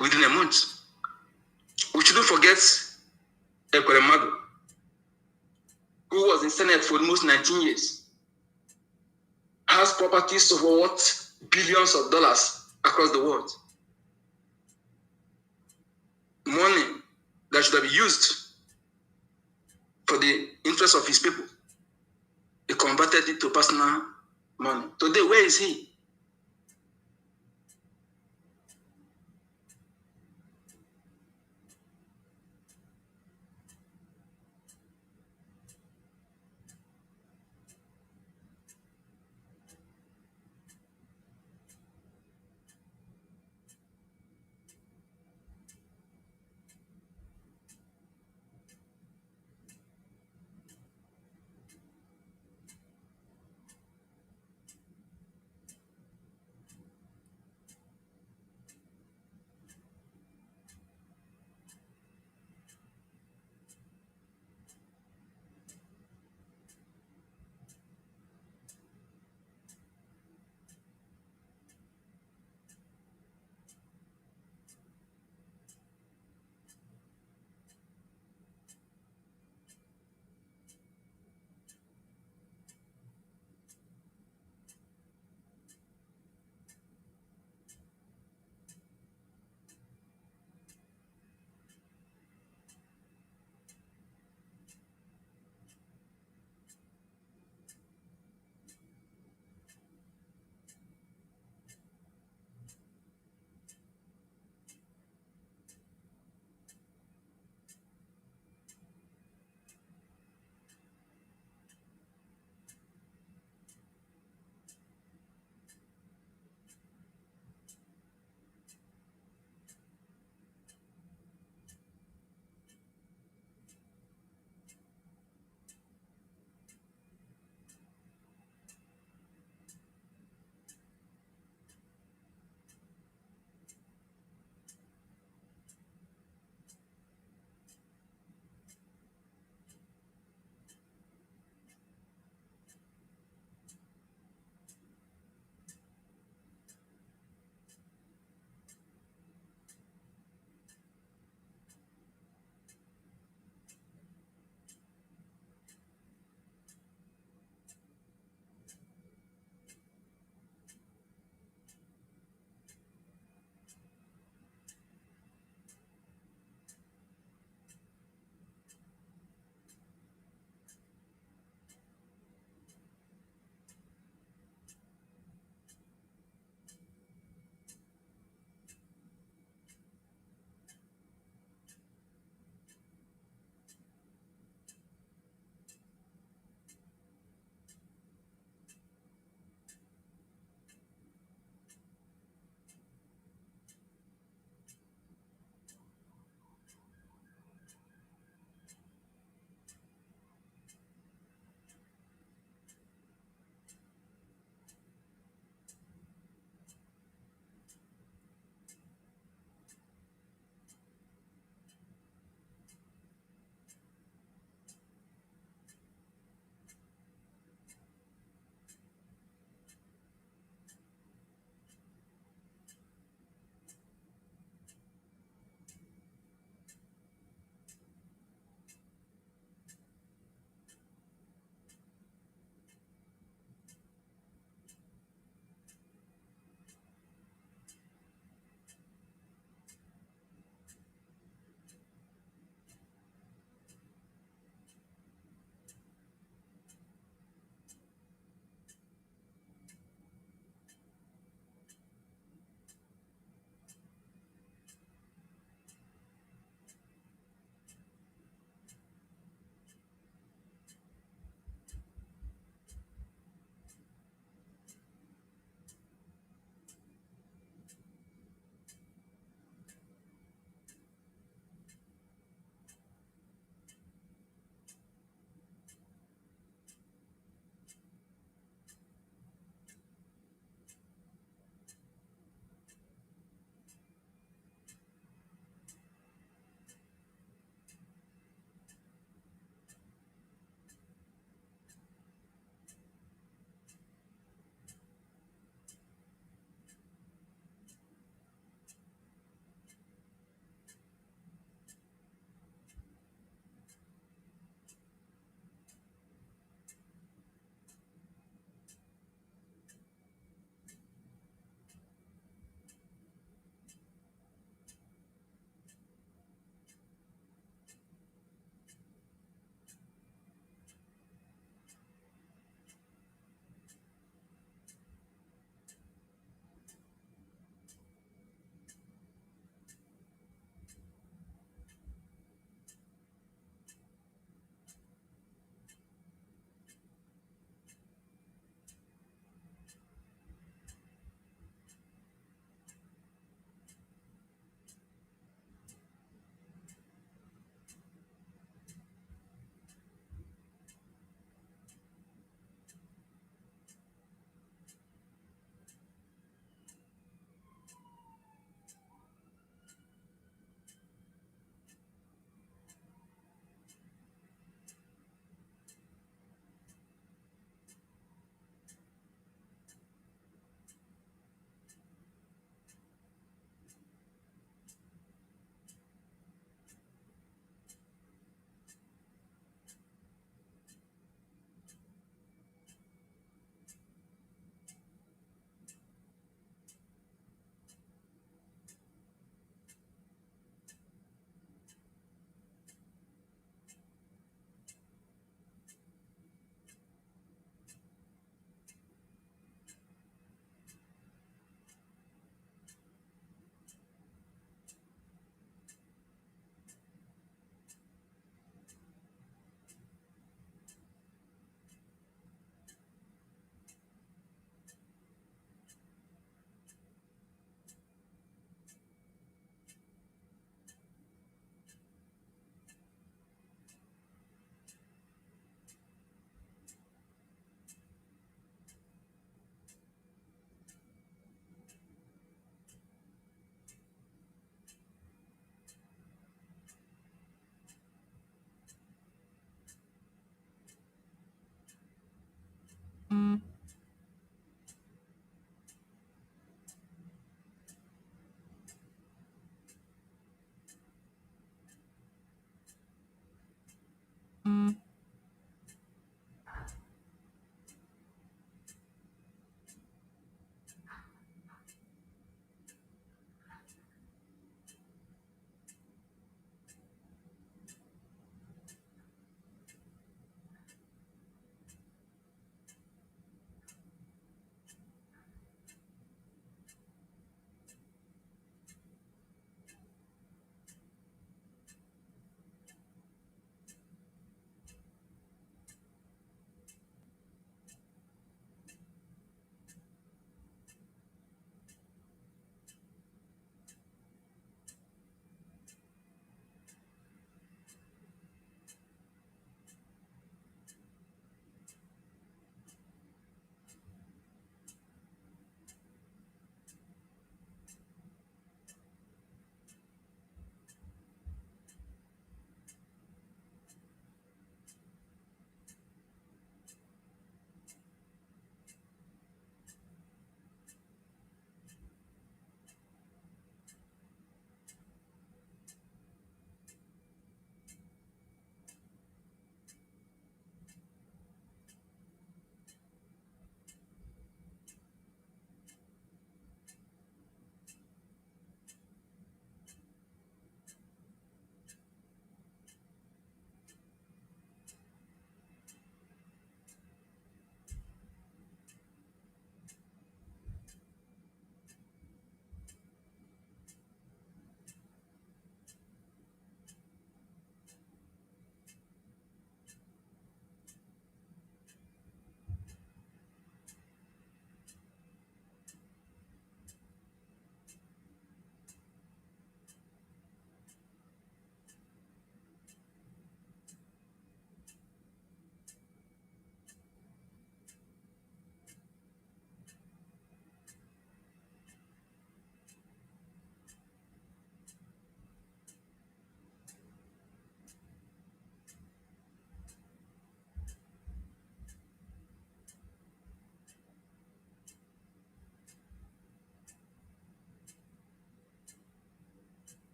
within a month. We shouldn't forget Ekweremadu, who was in Senate for almost 19 years, has properties of worth billions of dollars across the world. Money that should have been used for the interest of his people. He converted it to personal money. Today, where is he?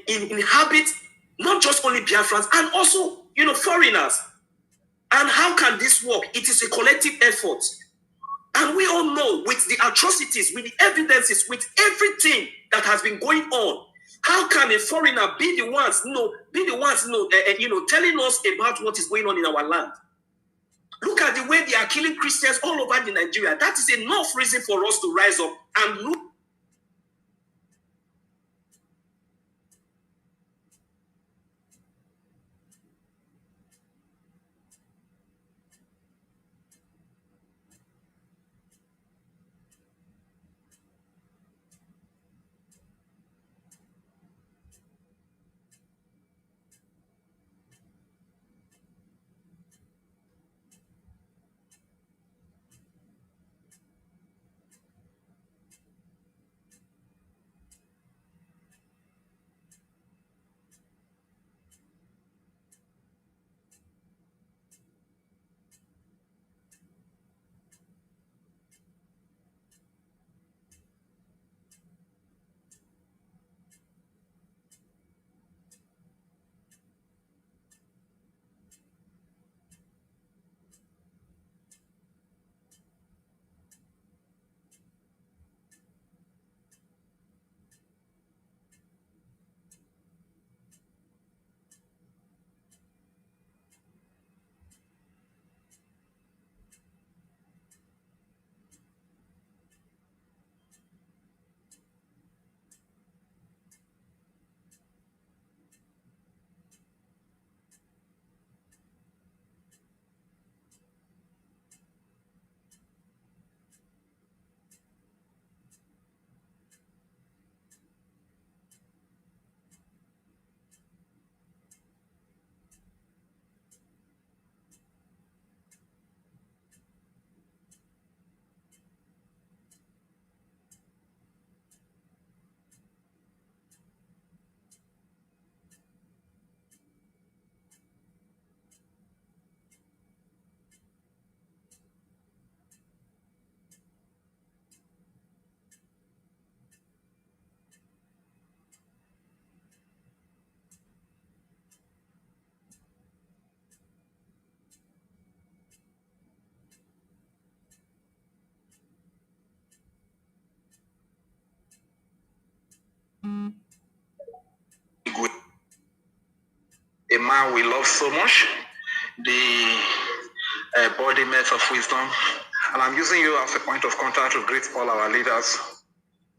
inhabit not just only Biafrans and also, foreigners. And how can this work? It is a collective effort. And we all know, with the atrocities, with the evidences, with everything that has been going on, how can a foreigner be the ones, telling us about what is going on in our land? Look at the way they are killing Christians all over the Nigeria. That is enough reason for us to rise up and look. A man we love so much, the embodiment of wisdom. And I'm using you as a point of contact to greet all our leaders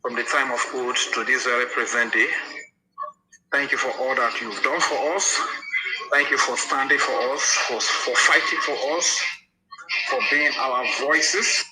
from the time of old to this very present day. Thank you for all that you've done for us. Thank you for standing for us, for fighting for us, for being our voices.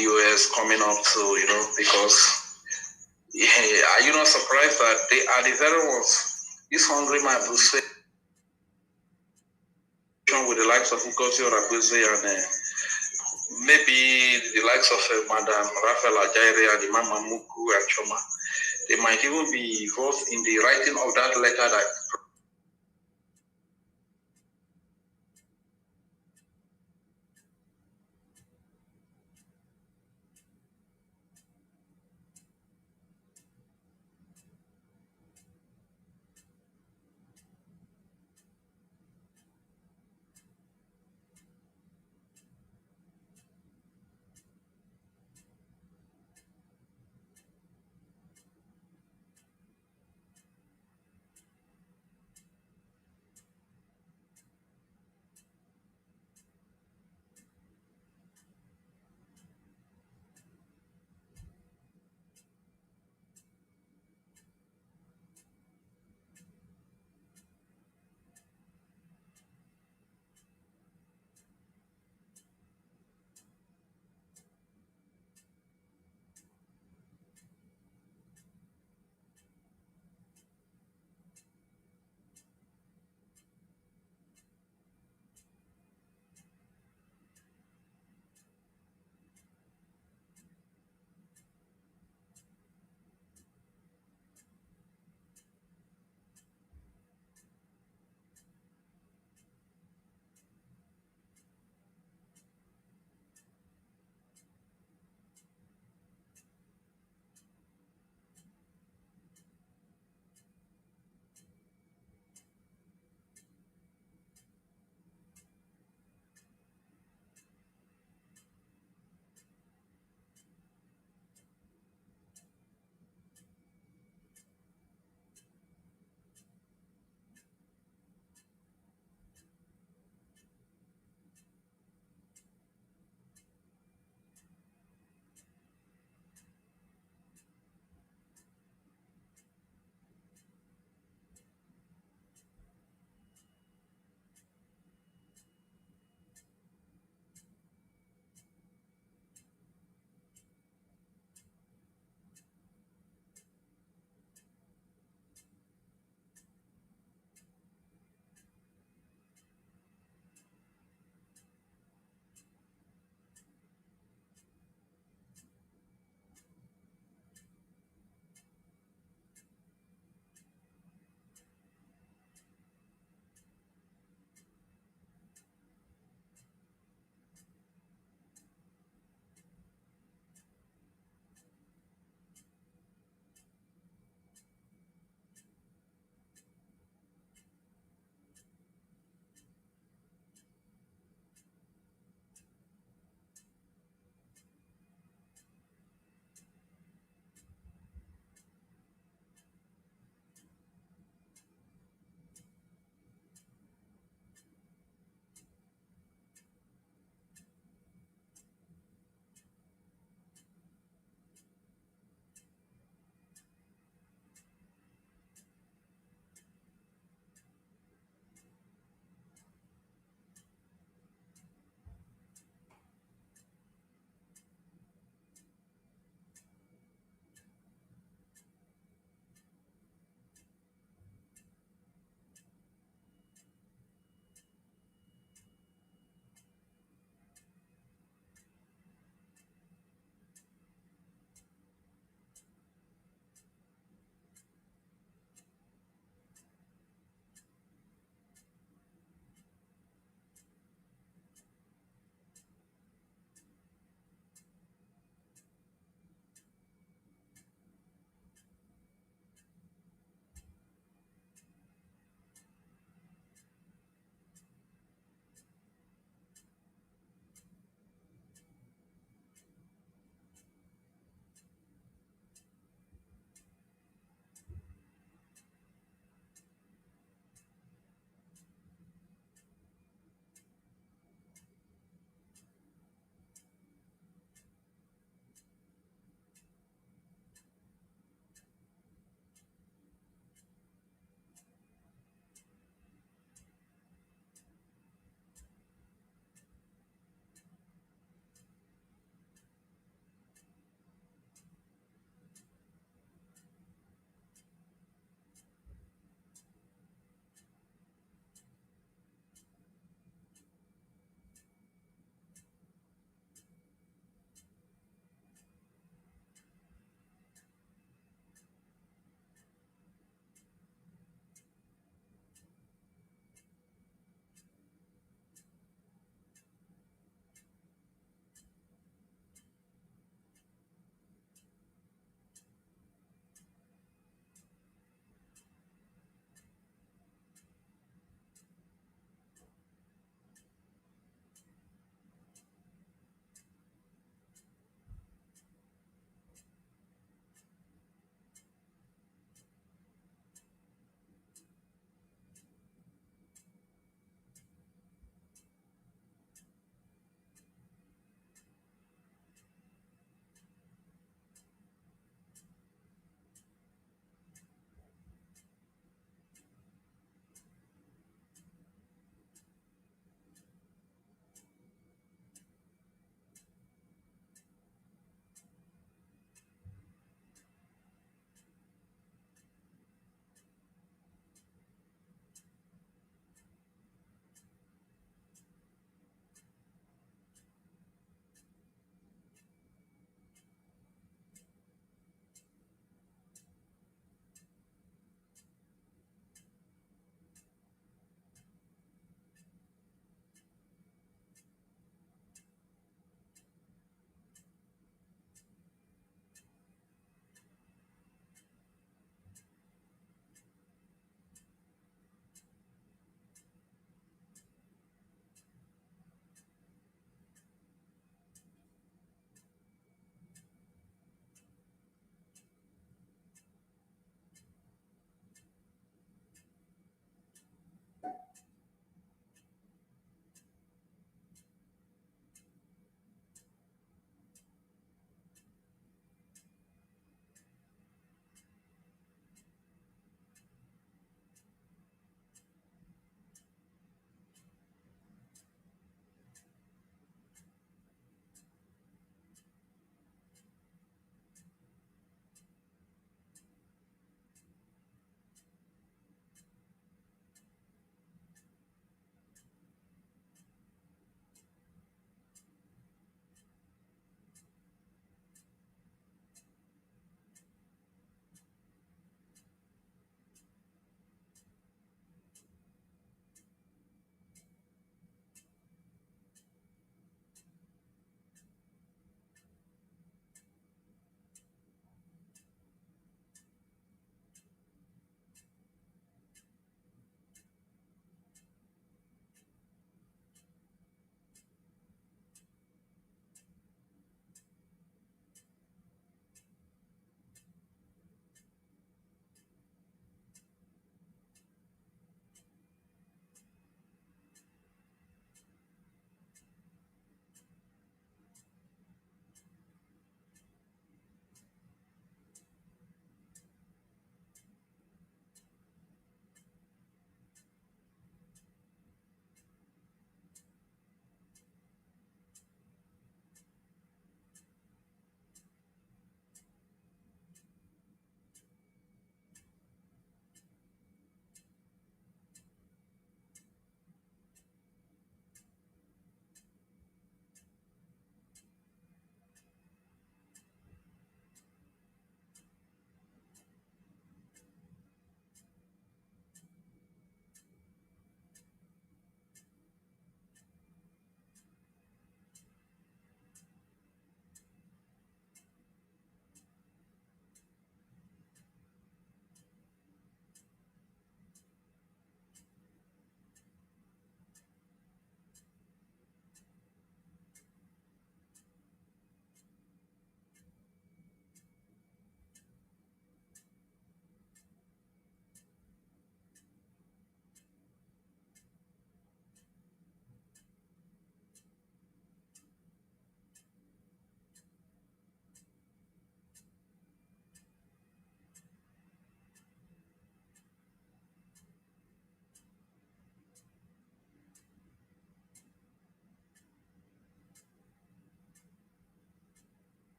US coming up to, because are you not surprised that they are the very ones, this hungry man will say with the likes of Ugozi Orabuzi and maybe the likes of Madam Raphael Ajaire and Imam Mamuku and Choma, they might even be involved in the writing of that letter that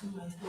Present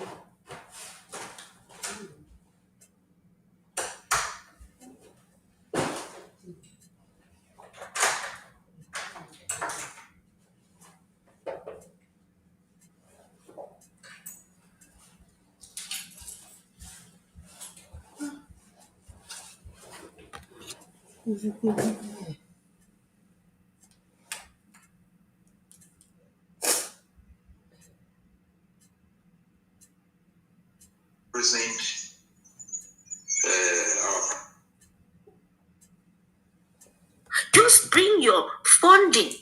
just bring your funding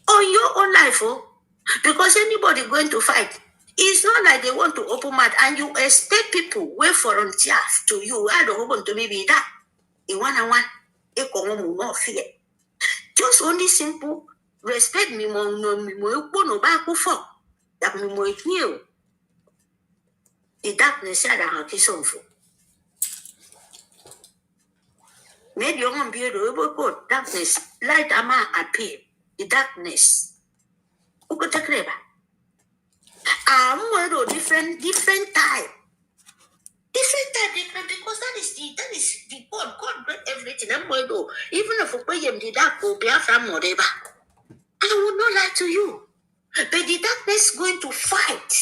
on your own life, because anybody going to fight, it's not like they want to open mouth and you expect people wait volunteer to you. I don't want to maybe that. In one and one, not fear. Just only simple respect me more no back for that me more new. The darkness said I have some for. Maybe you won't be able to go darkness, light ama appear. The darkness. Who could take it? Different type. Different type, because that is the God. God got everything. I'm going to even if we pay him the dark will be from whatever. I will not lie to you. But the darkness is going to fight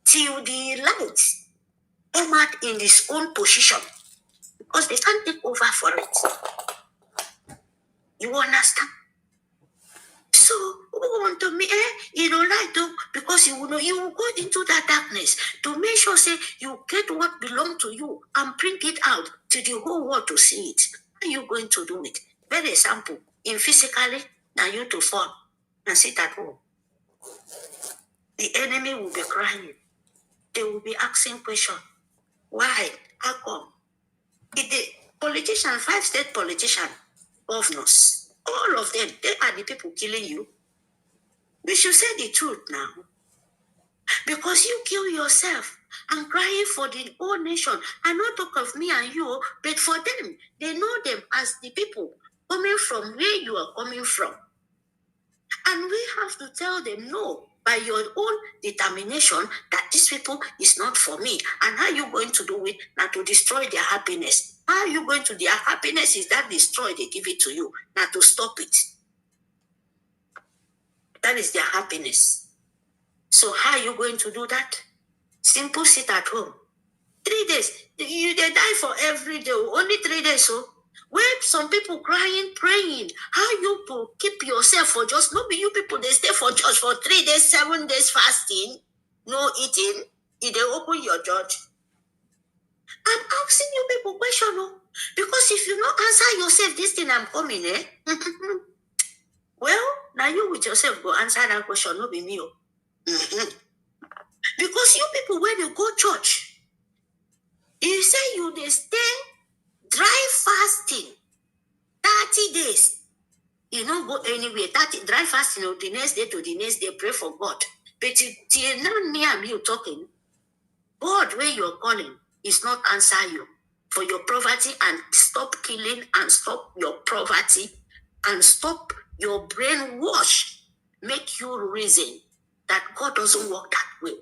till the light come out in his own position. Because they can't take over for it. You understand? So, who want to me, you don't like to, because you will go into that darkness to make sure say you get what belongs to you and bring it out to the whole world to see it. How are you going to do it? Very example, in physically, now you to fall and sit at home. The enemy will be crying. They will be asking questions. Why? How come? If the politicians, 5 state politicians, governors, all of them, they are the people killing you. We should say the truth now. Because you kill yourself and crying for the whole nation. And not talk of me and you, but for them, they know them as the people coming from where you are coming from. And we have to tell them, no, by your own determination, that these people is not for me. And how are you going to do it? Now to destroy their happiness. How are you going to, their happiness is that destroy, they give it to you. Now to stop it. That is their happiness. So how are you going to do that? Simple, sit at home. 3 days. They die for every day. Only 3 days. So where some people crying, praying. How you to keep yourself for just, not be you people, they stay for just for 3 days, 7 days fasting, no eating. If they open your church. I'm asking you people question, because if you not answer yourself, this thing I'm coming, well, now you with yourself go answer that question, not be me. Because you people, when you go church, you say you they stay dry fasting 30 days. You don't go anywhere. 30 dry fasting the next day to the next day, pray for God. But till now me and you talking, God where you're calling is not answer you for your poverty, and stop killing and stop your poverty and stop your brainwash. Make you reason that God doesn't work that way.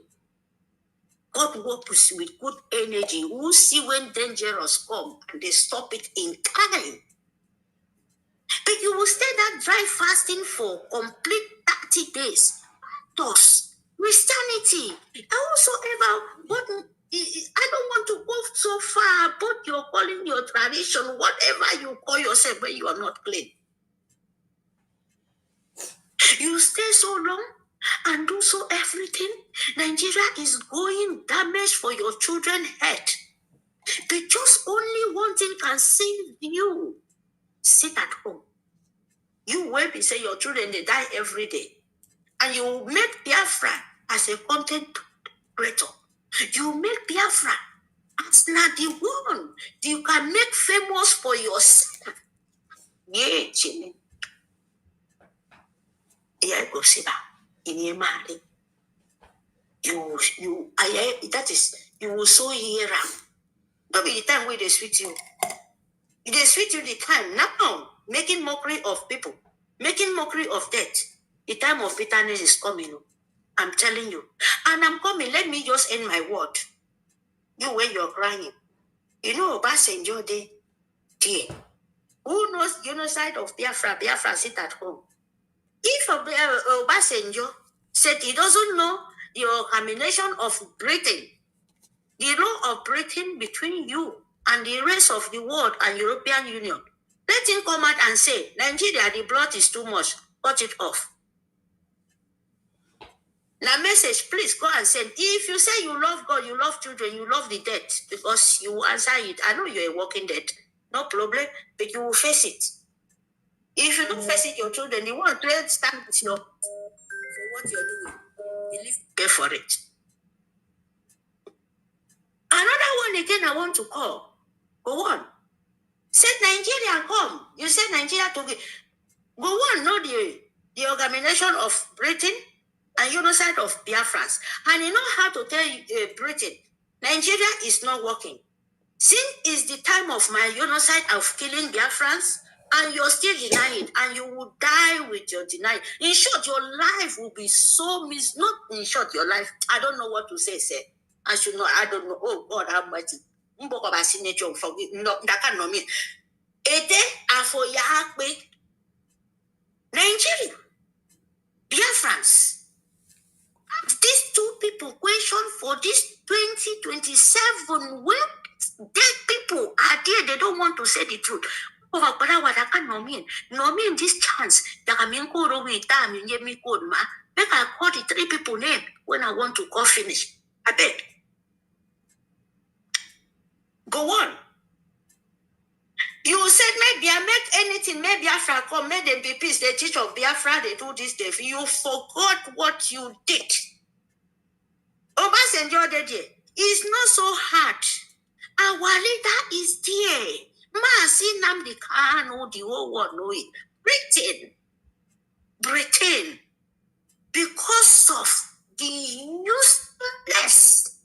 God works with good energy. Who see when dangerous come and they stop it in time. But you will stay that dry fasting for complete 30 days. Thus, Christianity. I don't want to go so far, but you're calling your tradition, whatever you call yourself, when you are not clean. You stay so long and do so everything. Nigeria is going damage for your children's head. But just only one thing can save you. Sit at home. You will be say your children, they die every day. And you make Biafra as a content creator. You make Biafra as not the one you can make famous for yourself. Yeah, Jimmy. Yeah, go see that. In your mind. That is, you will so hear am. Don't be the time where they sweet you. They sweet you the time now, making mockery of people, making mockery of death. The time of bitterness is coming. I'm telling you. And I'm coming. Let me just end my word. You, when you're crying. You know, Obasanjo Day, dear. Who knows genocide of Biafra? Biafra sit at home. If Obasanjo said he doesn't know the combination of Britain, the law of Britain between you and the rest of the world and European Union, let him come out and say, Nigeria, the blood is too much. Cut it off. Now, message, please go and send. If you say you love God, you love children, you love the dead, because you will answer it. I know you're a walking dead. No problem, but you will face it. If you don't face it, your children, they won't stand with you for what you're doing. You live pay for it. Another one again I want to call. Go on. Said Nigeria come. You said Nigeria to go on, know the organization of Britain and genocide of Biafrans. And you know how to tell Britain, Nigeria is not working. Since it's the time of my genocide of killing Biafrans, and you're still denying it, and you will die with your denial. In short, your life will be so not in short, your life, I don't know what to say, sir. I should know, I don't know. Oh God, how much. Forgive no, that cannot mean. Ede afo ya Nigeria, Biafrans. These two people question for this 2027 when dead people are there, they don't want to say the truth. Oh, but what I can no mean this chance that I mean go with time and get me code ma. Make I call the three people name when I want to go finish. I beg. Go on. You said maybe I make anything, maybe Biafra come, make them be peace, they teach of Biafra, they do this, they you forgot what you did. Obasanjo Dede, it's not so hard. Our leader is there. Maasi Nnamdi Kanu, the whole world know it. Britain, because of the useless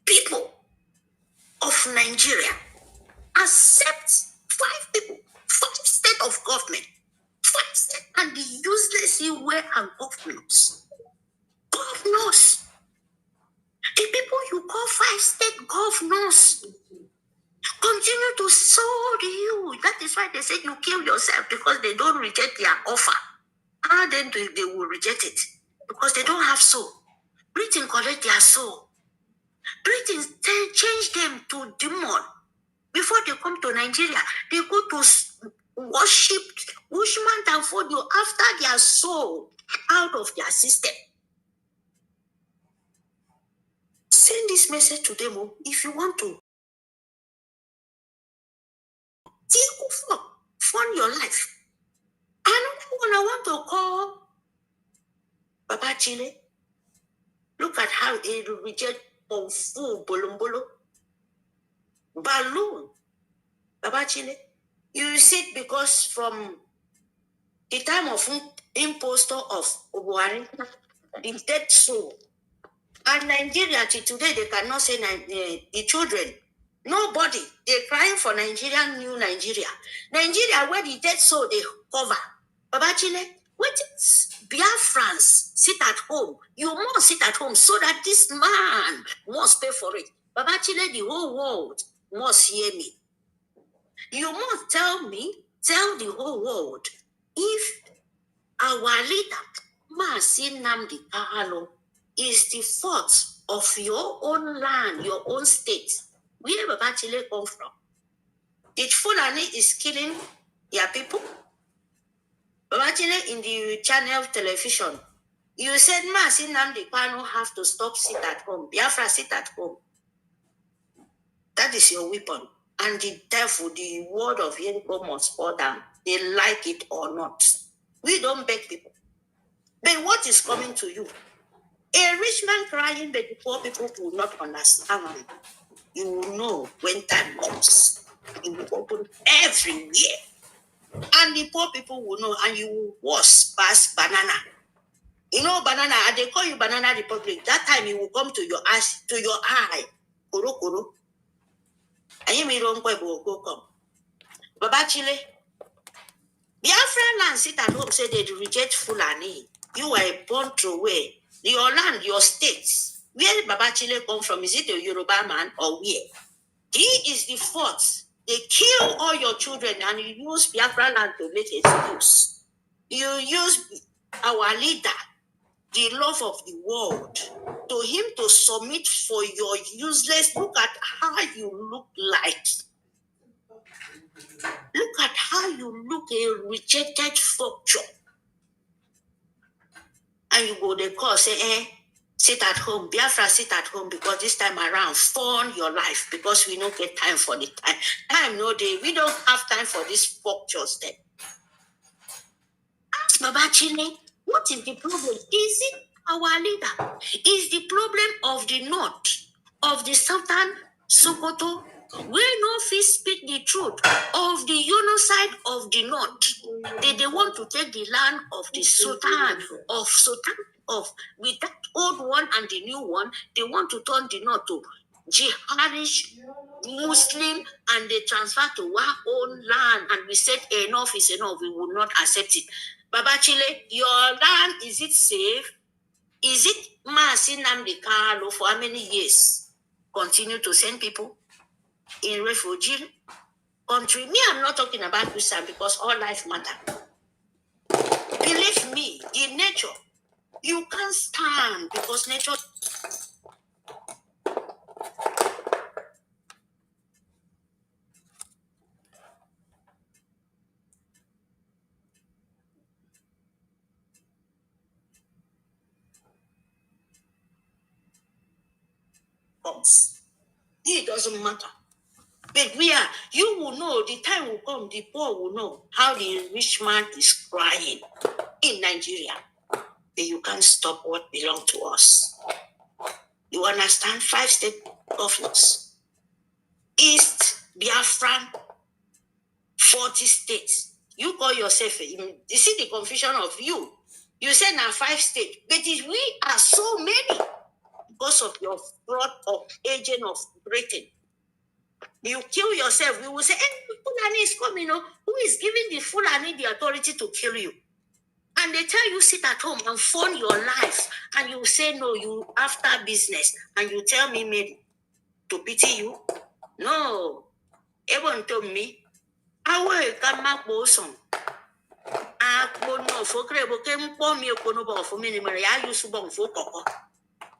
people of Nigeria, accept 5 people, 5 state of government, 5 state, and the useless way and governors. Governors. The people you call 5 state governors continue to sold you. That is why they say you kill yourself, because they don't reject their offer. How then they will reject it? Because they don't have soul. Britain collect their soul. Britain change them to demon. Before they come to Nigeria, they go to worship and for you after their soul out of their system. Send this message to them if you want to. Fund your life. Another one I want to call Baba Chile. Look at how they reject Fu Bolombolo. Balloon. Baba Chile. You see, because from the time of impostor of Obuari, the dead soul. And Nigeria, till today, they cannot say the children. Nobody. They're crying for Nigeria, new Nigeria. Nigeria, where the dead soul, they cover. Baba Chile, what is Biafrans sit at home? You must sit at home so that this man must pay for it. Baba Chile, the whole world must hear me. You must tell the whole world, if our leader, Maasi Nnamdi Kanu, is the fault of your own land, your own state, where Baba Chile come from? Did Fulani is killing their people? Baba Chile in the channel television, you said Maasi Nnamdi Kanu have to stop sit at home. Biafra sit at home. That is your weapon. And the devil, the word of Yericho must fall down. They like it or not. We don't beg people. But what is coming to you? A rich man crying, but the poor people will not understand. You will know when time comes. It will open everywhere. And the poor people will know, and you will wash past banana. You know, banana, they call you Banana Republic. That time it will come to your eyes, to your eye. Kuru kuru. And you may don't go come. Baba Chile. Biafra land sit at home say they reject Fulani. You are born through way. Your land, your states. Where Babachile come from? Is it a Yoruba man or where? He is the fourth. They kill all your children and you use Biafra land to make excuse. You use our leader, the love of the world, to him to submit for your useless. Look at how you look like. Look at how you look, a rejected structure. And you go the call, say, sit at home. Biafra, sit at home because this time around, fund your life because we don't get time for the time. Time no day. We don't have time for these structures then. Ask Babachile, what is the problem? Is it our leader? Is the problem of the north, of the southern Sokoto? We no fit speak the truth of the genocide of the north. They want to take the land of the Sultan of with that old one and the new one. They want to turn the north to jihadish Muslim, and they transfer to our own land. And we said enough is enough. We will not accept it. Babachile, your land, is it safe? Is it Maasi Nnamdi Kanu for how many years? Continue to send people in refugee country. Me, I'm not talking about you, sir, because all life matter. Believe me, the nature, you can't stand because nature. It doesn't matter. But you will know, the time will come, the poor will know how the rich man is crying in Nigeria. But you can't stop what belongs to us. You understand? 5 state governors. East, Biafran, 40 states. You call yourself, you see the confusion of you. You say now 5 states, but we are so many because of your fraud of agent of Britain. You kill yourself, we will say, Fulani is coming, who is giving the Fulani the authority to kill you? And they tell you sit at home and fund your life, and you say no, you after business, and you tell me maybe to pity you? No. Even to me, I will come back bosom.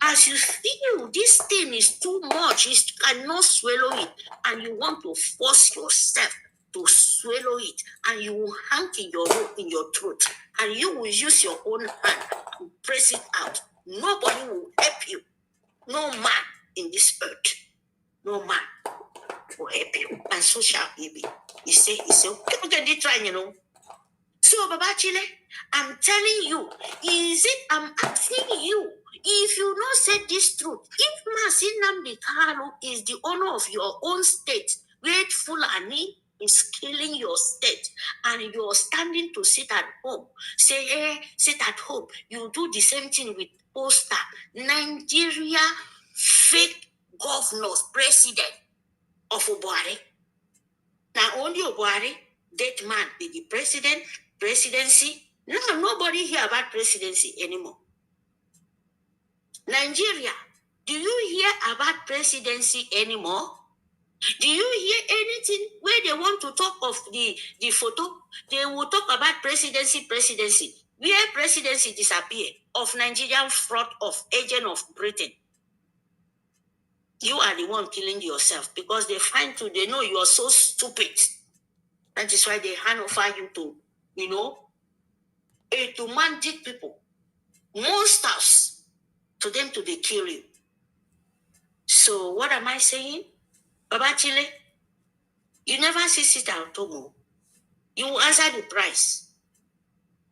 As you feel this thing is too much, you cannot swallow it, and you want to force yourself to swallow it, and you will hang in your rope in your throat, and you will use your own hand to press it out. Nobody will help you. No man in this earth. No man will help you. And so shall he be. He say, okay, try, So, Babachile, I'm telling you, I'm asking you, if you not say this truth, if Maasi Nnamdi Kanu is the owner of your own state, where Fulani is killing your state, and you're standing to sit at home, say, sit at home, you do the same thing with poster, Nigeria fake governors, president of Obuari. Now only Obuari, that man be the presidency. No, nobody hear about presidency anymore. Nigeria, do you hear about presidency anymore? Do you hear anything where they want to talk of the photo? They will talk about presidency. Where presidency disappeared of Nigerian fraud of agent of Britain. You are the one killing yourself because they know you are so stupid. That is why they hand over you to, to mandate people, monsters, to them to they kill you. So what am I saying? Babachile, you never see sit at home. You will answer the price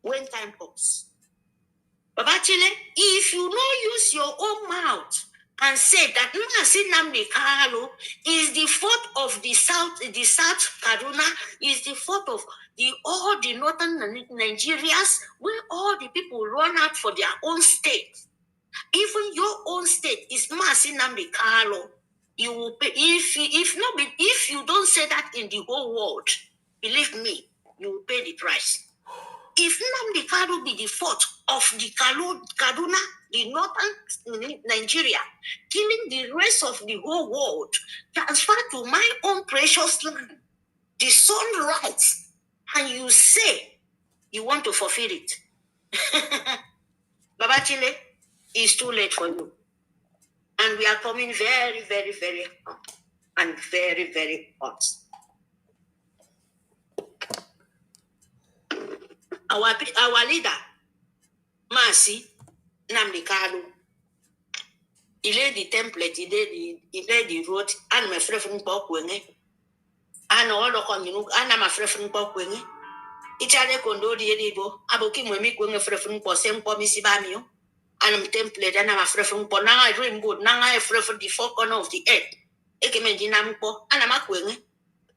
when time comes. Babachile, if you don't use your own mouth and say that Maasi Nnamdi Kanu is the fault of the South Kaduna, is the fault of all the northern Nigerians, where all the people run out for their own state. Even your own state is Maasi Nnamdi Kanu. You will pay. If you don't say that in the whole world, believe me, you will pay the price. If Nnamdi Kanu be the fault of the Kaduna, the northern Nigeria, killing the rest of the whole world, transfer to my own precious land, the sunrise, and you say you want to fulfill it. Babachile, it's too late for you. And we are coming very, very, very hot and very, very hot. Our leader, Masi Nnamdi Kanu, he laid the template, he laid the road, and my friend from Bokwenge, and all the community, and my friend from Bokwenge. Itale kondo di edibo, aboki mwemi kwenge friend from Posem Pomisibamio, and I'm template, and I'm a friend from Ponanga Rainbow, Nanga, a friend from the four corner of the earth. Ekemendinampo, and I'm a kwenge. And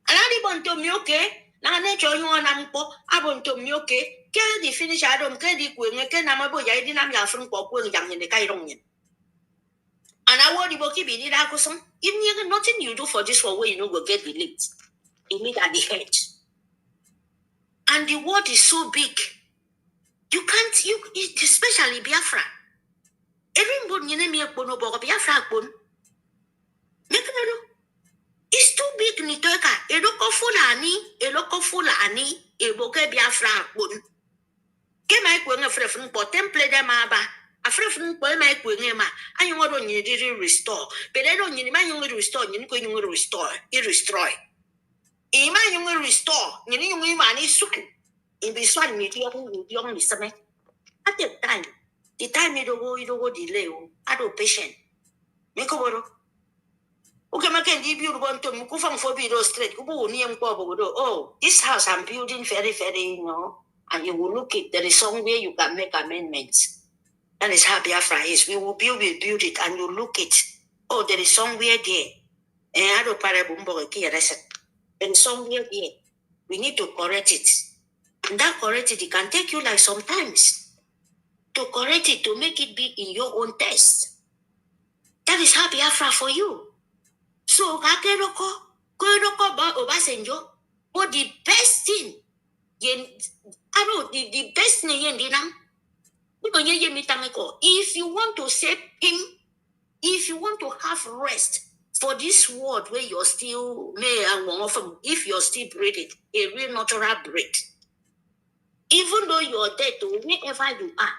I want to me okay. Na nature you want ampo, abonto mi okay. Can the finish Adam, can the queen, can Namabo Yadinam Yafrum Pop young in the Caironian. And I want the boki be did Akosom. Even you nothing you do for this for way you know go get the leads. You meet at the head. And the word is so big. You can't, especially Biafra. Everybody name me a bono Biafra bone. It's too big nitoka. Eloko fulani, eboke Biafra bone. Ke mai kwenge frefun po temple de ma ba. A frefun po mai kwenge ma. Anyu ngodo nyiri restore. But I don't nyiri ma nyiri restore, nyiri ko nyiri restore, destroy. Ima nyiri restore, nyiri nyiri ma ni swan. In be swan ni diong ni same. At the time you don't go delay. I do patient. Miko boro. Okay, ma can give you one to Mukufang for Bido Street. Oh, this house I'm building very, very, and you will look it. There is somewhere you can make amendments. That is how Biafra is. We will build it, and you look it. Oh, there is somewhere there. And I don't there is somewhere there. We need to correct it. And that correct it can take you like sometimes to correct it, to make it be in your own taste. That is how Biafra for you. So, ba Obasanjo, but the best thing, the best thing, if you want to save him, if you want to have rest for this world where you're still, if you're still breathing, a real natural breath, even though you're dead, wherever you are,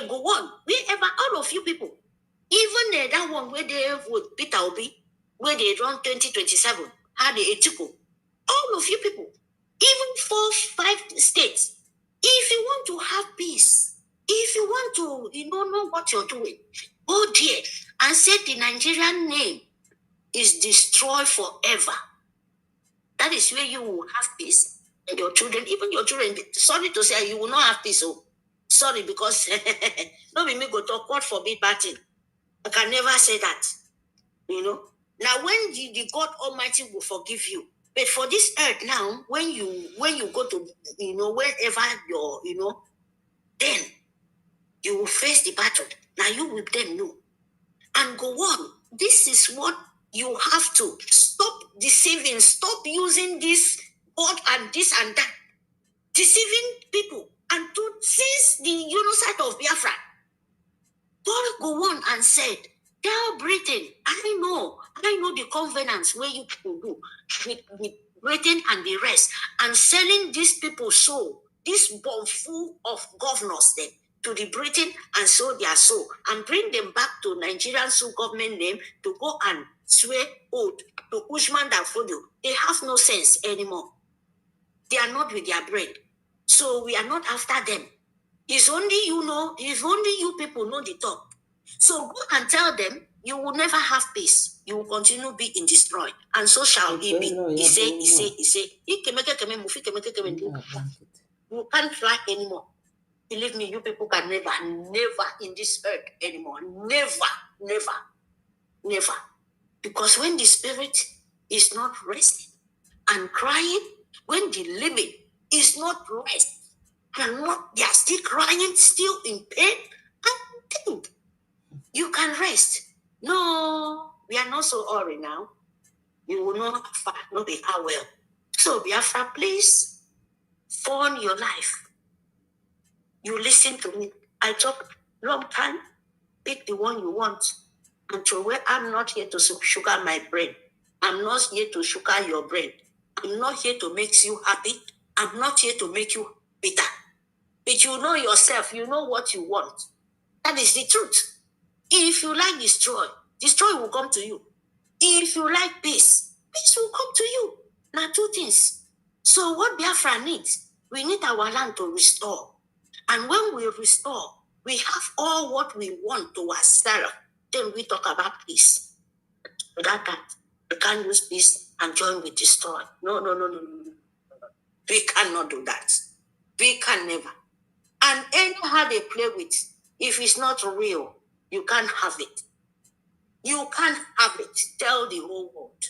go on, wherever, all of you people, even that one where they vote Peter Obi, where they run 2027, how they ethical. All of you people, even 4-5 states, if you want to have peace, if you want to, know what you're doing, go there and say the Nigerian name is destroyed forever. That is where you will have peace. And your children, even your children, sorry to say, you will not have peace. Oh, sorry, because no, we may go to court for big batting. I can never say that. Now, when the God Almighty will forgive you, but for this earth now, when you go to, wherever you're, then you will face the battle. Now you will then know and go on. This is what you have to stop deceiving. Stop using this God and this and that, deceiving people, and to seize the genocide of Biafra. God go on and said, tell Britain, I know the covenants where you people do with Britain and the rest, and selling these people soul, this bomb full of governors then, to the Britain and sow their soul, and bring them back to Nigerian soul government name to go and swear oath to Usman Danfodio. They have no sense anymore. They are not with their brain. So we are not after them. It's only you people know the talk. So go and tell them you will never have peace. You will continue be in destroy. And so shall it be. He say. You can't fly anymore. Believe me, you people can never in this earth anymore. Never. Because when the spirit is not resting and crying, when the living is not resting, and they are still crying, still in pain, and think you can rest. No, we are not so hurry now. You will not be how well. So Biafra, please, fawn your life. You listen to me. I talk long time. Pick the one you want. And to where I'm not here to sugar my brain. I'm not here to sugar your brain. I'm not here to make you happy. I'm not here to make you bitter. But you know yourself. You know what you want. That is the truth. If you like destroy will come to you. If you like peace will come to you. Now, two things. So what Biafra needs, we need our land to restore. And when we restore, we have all what we want to ourselves. Then we talk about peace. Without that, we can't use peace and join with destroy. No. We cannot do that. We can never. And anyhow they play with, if it's not real, you can't have it. You can't have it. Tell the whole world.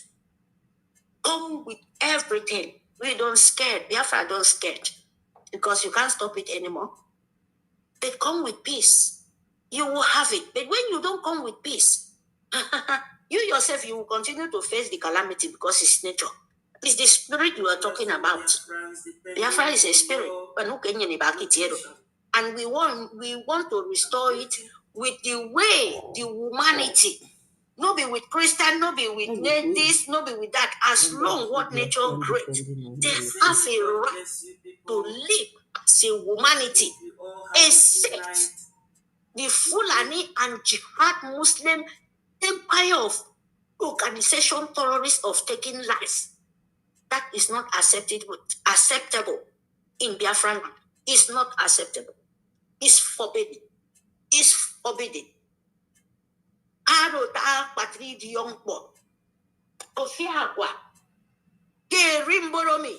Come with everything. We don't scared. Biafra don't scared. Because you can't stop it anymore. They come with peace. You will have it. But when you don't come with peace, you yourself, you will continue to face the calamity because it's nature. It's the spirit you are talking about. Biafra is a spirit. And we want to restore it with the way, the humanity. No be with Christian, no be with this, no be with that. As long what nature creates, they have a right to live as a humanity, except the Fulani and Jihad Muslim empire of organization terrorists of taking life. That is not acceptable in Biafra land. It's not acceptable. It's forbidden. It's forbidden. Arota patri di young boy. Ofiagwa. Ke rimboromi.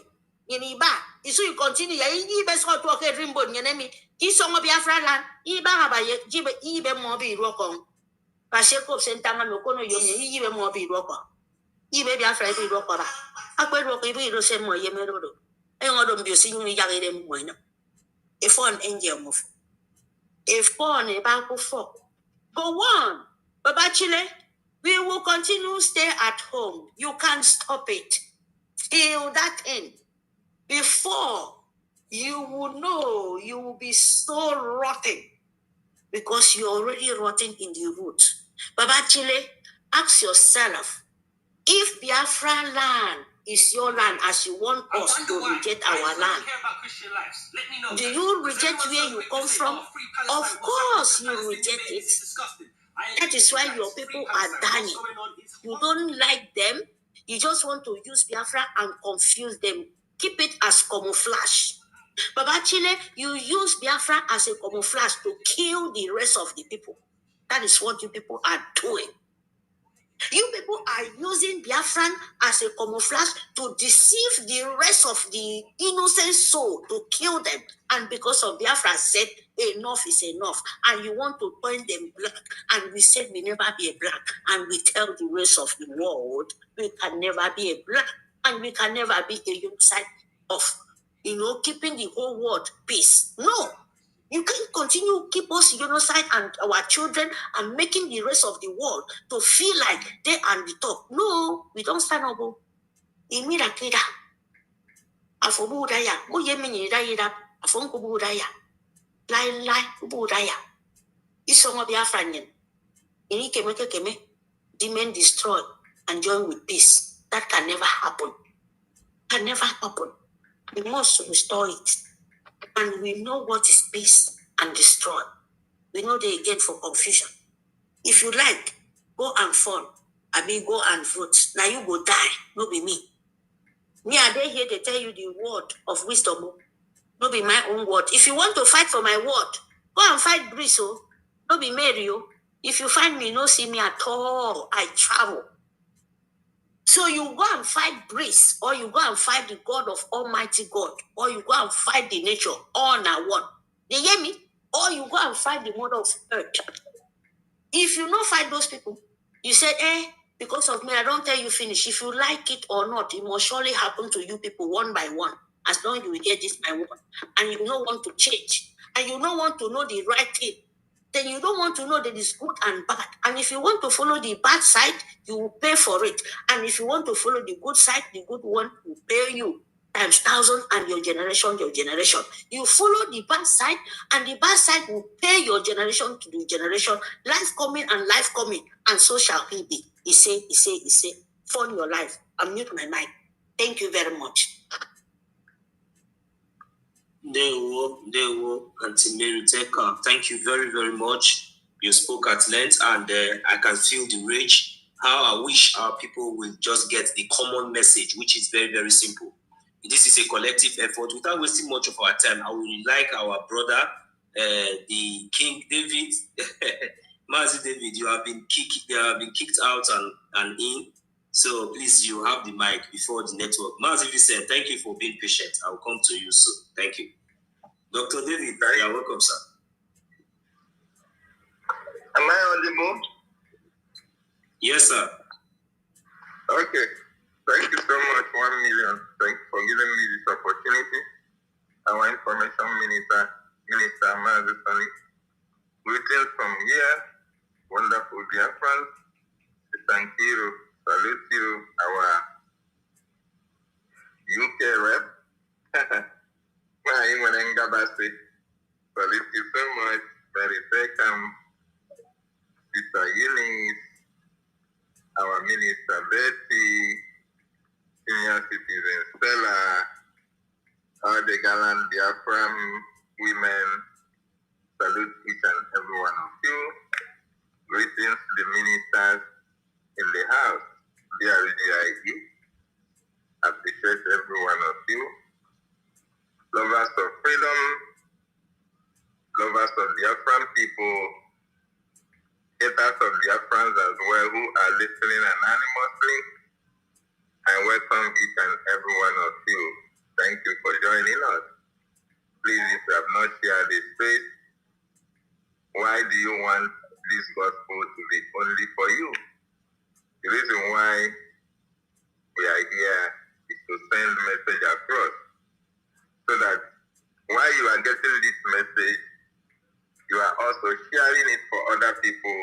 Yeniba. Isu you continue. Ya ibe so to ke rimbo nyenemi. Kisongo Biafra land. Iba habaye jibe ibe mobi rokon. Pasheko sentanga nokono yonye ibe mobi rokon. Ibe Biafra ibe rokon ba. Akwe rokon ibe iro se mo yemerodo. Engodo mbiosi nyi yagere mwana. A phone angel move. A phone about for. Go on. Baba Chile, we will continue to stay at home. You can't stop it. Till that end. Before you will know, you will be so rotten. Because you're already rotten in the root. Baba Chile, ask yourself, if Biafra land is your land as you want us to reject our land, do you reject where you come from? Of course you reject it. That is why your people are dying. You don't like them. You just want to use Biafra and confuse them. Keep it as camouflage. Baba Chile, you use Biafra as a camouflage to kill the rest of the people. That is what you people are doing. You people are using Biafran as a camouflage to deceive the rest of the innocent soul, to kill them. And because of Biafra said, enough is enough. And you want to point them black. And we said we never be a black. And we tell the rest of the world, we can never be a black. And we can never be a unified of, keeping the whole world peace. No. You can't continue keep us genocide and our children and making the rest of the world to feel like they are the top. No, we don't stand up. Imirakida. Afobudaya. Muyemini dayida. Afonkubudaya. Lai budaya. Isongo Biafranyan. Keme. Demand destroy and join with peace. That can never happen. Can never happen. We must restore it. And we know what is peace and destroy. We know they again for confusion. If you like, go and fall. Go and vote. Now you go die. No be me. Me are they here to tell you the word of wisdom. No be my own word. If you want to fight for my word, go and fight Briso. No be Mary. If you find me, no see me at all. I travel. So you go and fight Brice, or you go and fight the God of Almighty God, or you go and fight the nature, all now one. You hear me? Or you go and fight the mother of earth. If you not fight those people, you said, because of me, I don't tell you finish. If you like it or not, it must surely happen to you people one by one. As long as you will get this by one. And you don't want to change. And you don't want to know the right thing. Then you don't want to know that it's good and bad. And if you want to follow the bad side, you will pay for it. And if you want to follow the good side, the good one will pay you. times 1,000 and your generation. You follow the bad side, and the bad side will pay your generation to the generation, life coming, and so shall he be. He say, fund your life. I'll mute my mic. Thank you very much. Dewo, Auntie Mary Teka, thank you very, very much. You spoke at length, and I can feel the rage. How I wish our people will just get the common message, which is very, very simple. This is a collective effort. Without wasting much of our time, I would like our brother, the King David, Mazi David. You have been kicked out and in. So please, you have the mic before the network. Mazi Vincent, thank you for being patient. I'll come to you soon. Thank you. Dr. David, you are welcome, sir. Am I on the move? Yes, sir. Okay. Thank you so much, 1 million. Thank you for giving me this opportunity. Our information Minister Mazusani. Greetings from here, wonderful dear friends. Thank you, salute you, our UK rep. Salute you so much. Very welcome, Sister Eunice, our Minister Betty, senior citizen Stella, all the gallant Biafran women, salute each and every one of you. Greetings to the ministers in the house, DRGIE. Appreciate every one of you. Lovers of freedom, lovers of Biafran people, haters of Biafrans as well who are listening anonymously. I welcome each and every one of you. Thank you for joining us. Please, if you have not shared this space, why do you want this gospel to be only for you? The reason why we are here is to send message across, so that while you are getting this message, you are also sharing it for other people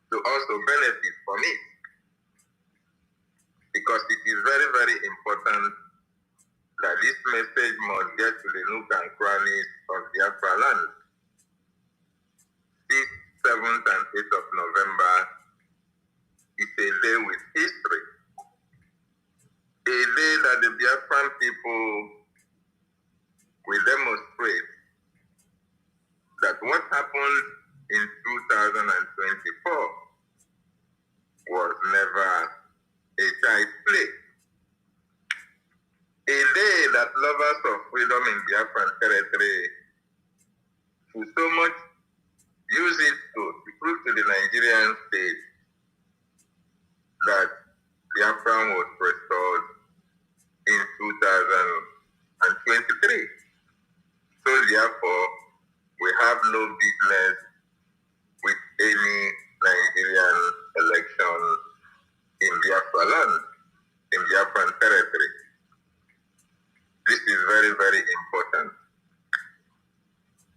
to also benefit from it. Because it is very, very important that this message must get to the nook and crannies of Biafra land. 6th, 7th, and 8th of November is a day with history. A day that the Biafran people will demonstrate that what happened in 2024 was never a child's play. A day that lovers of freedom in Biafran territory should so much use it to prove to the Nigerian state that Biafran was restored in 2023. So therefore, we have no business with any Nigerian election in Biafra land, in Biafran territory. This is very, very important.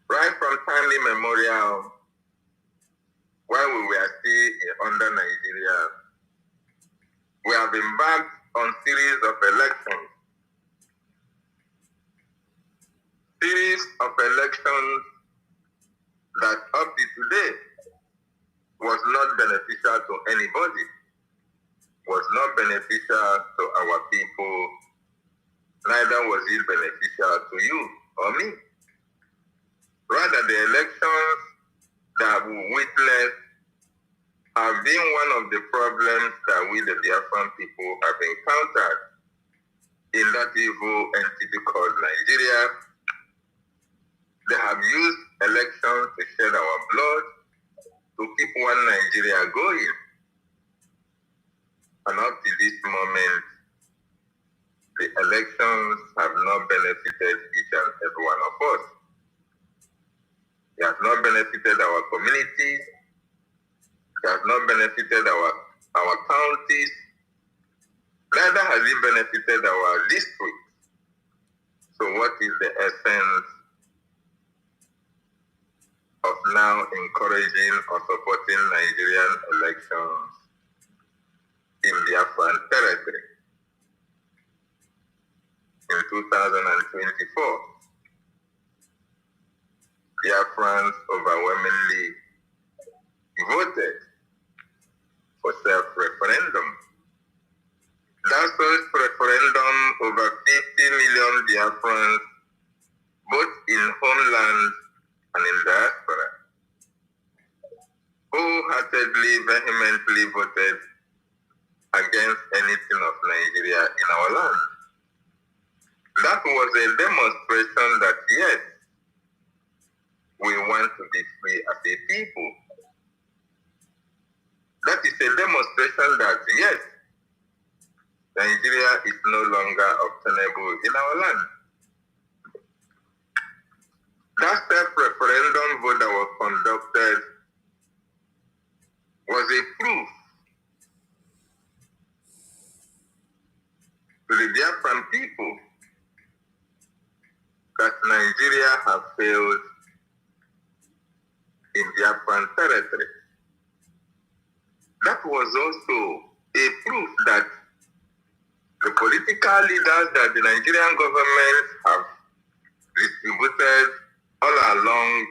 Right from time immemorial, while we were still under Nigeria, we have embarked on series of elections. Series of elections that up to today was not beneficial to anybody, was not beneficial to our people, neither was it beneficial to you or me. Rather, the elections that we witnessed have been one of the problems that we, the Biafran people, have encountered in that evil entity called Nigeria. They have used elections to shed our blood, to keep one Nigeria going. And up to this moment, the elections have not benefited each and every one of us. It has not benefited our communities. It has not benefited our counties. Neither has it benefited our districts. So what is the essence of now encouraging or supporting Nigerian elections in Biafran territory? in 2024, Biafrans overwhelmingly voted for self-referendum. That self-referendum, over 50 million Biafrans, both in homeland and in diaspora, wholeheartedly, vehemently voted against anything of Nigeria in our land. That was a demonstration that, yes, we want to be free as a people. That is a demonstration that, yes, Nigeria is no longer obtainable in our land. That self-referendum vote that was conducted was a proof to the Biafran people that Nigeria has failed in Biafran territory. That was also a proof that the political leaders that the Nigerian government have distributed all along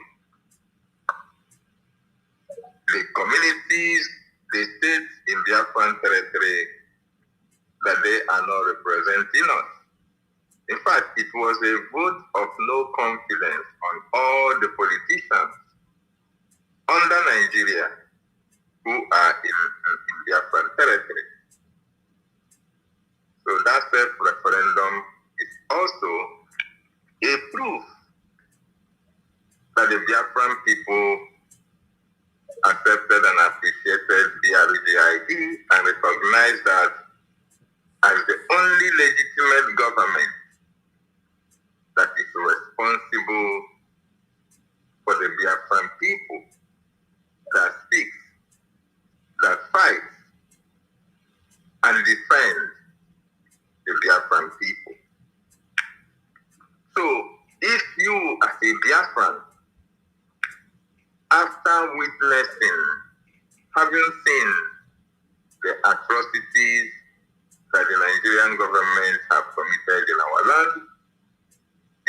the communities, the states in Biafran territory, that they are not representing us. In fact, it was a vote of no confidence on all the politicians under Nigeria who are in Biafran territory. So that self-referendum is also a proof that the Biafran people accepted and appreciated the RGIE and recognized that as the only legitimate government that is responsible for the Biafran people, that speaks, that fights, and defends the Biafran people. So, if you as a Biafran, after witnessing, having seen the atrocities that the Nigerian government have committed in our land,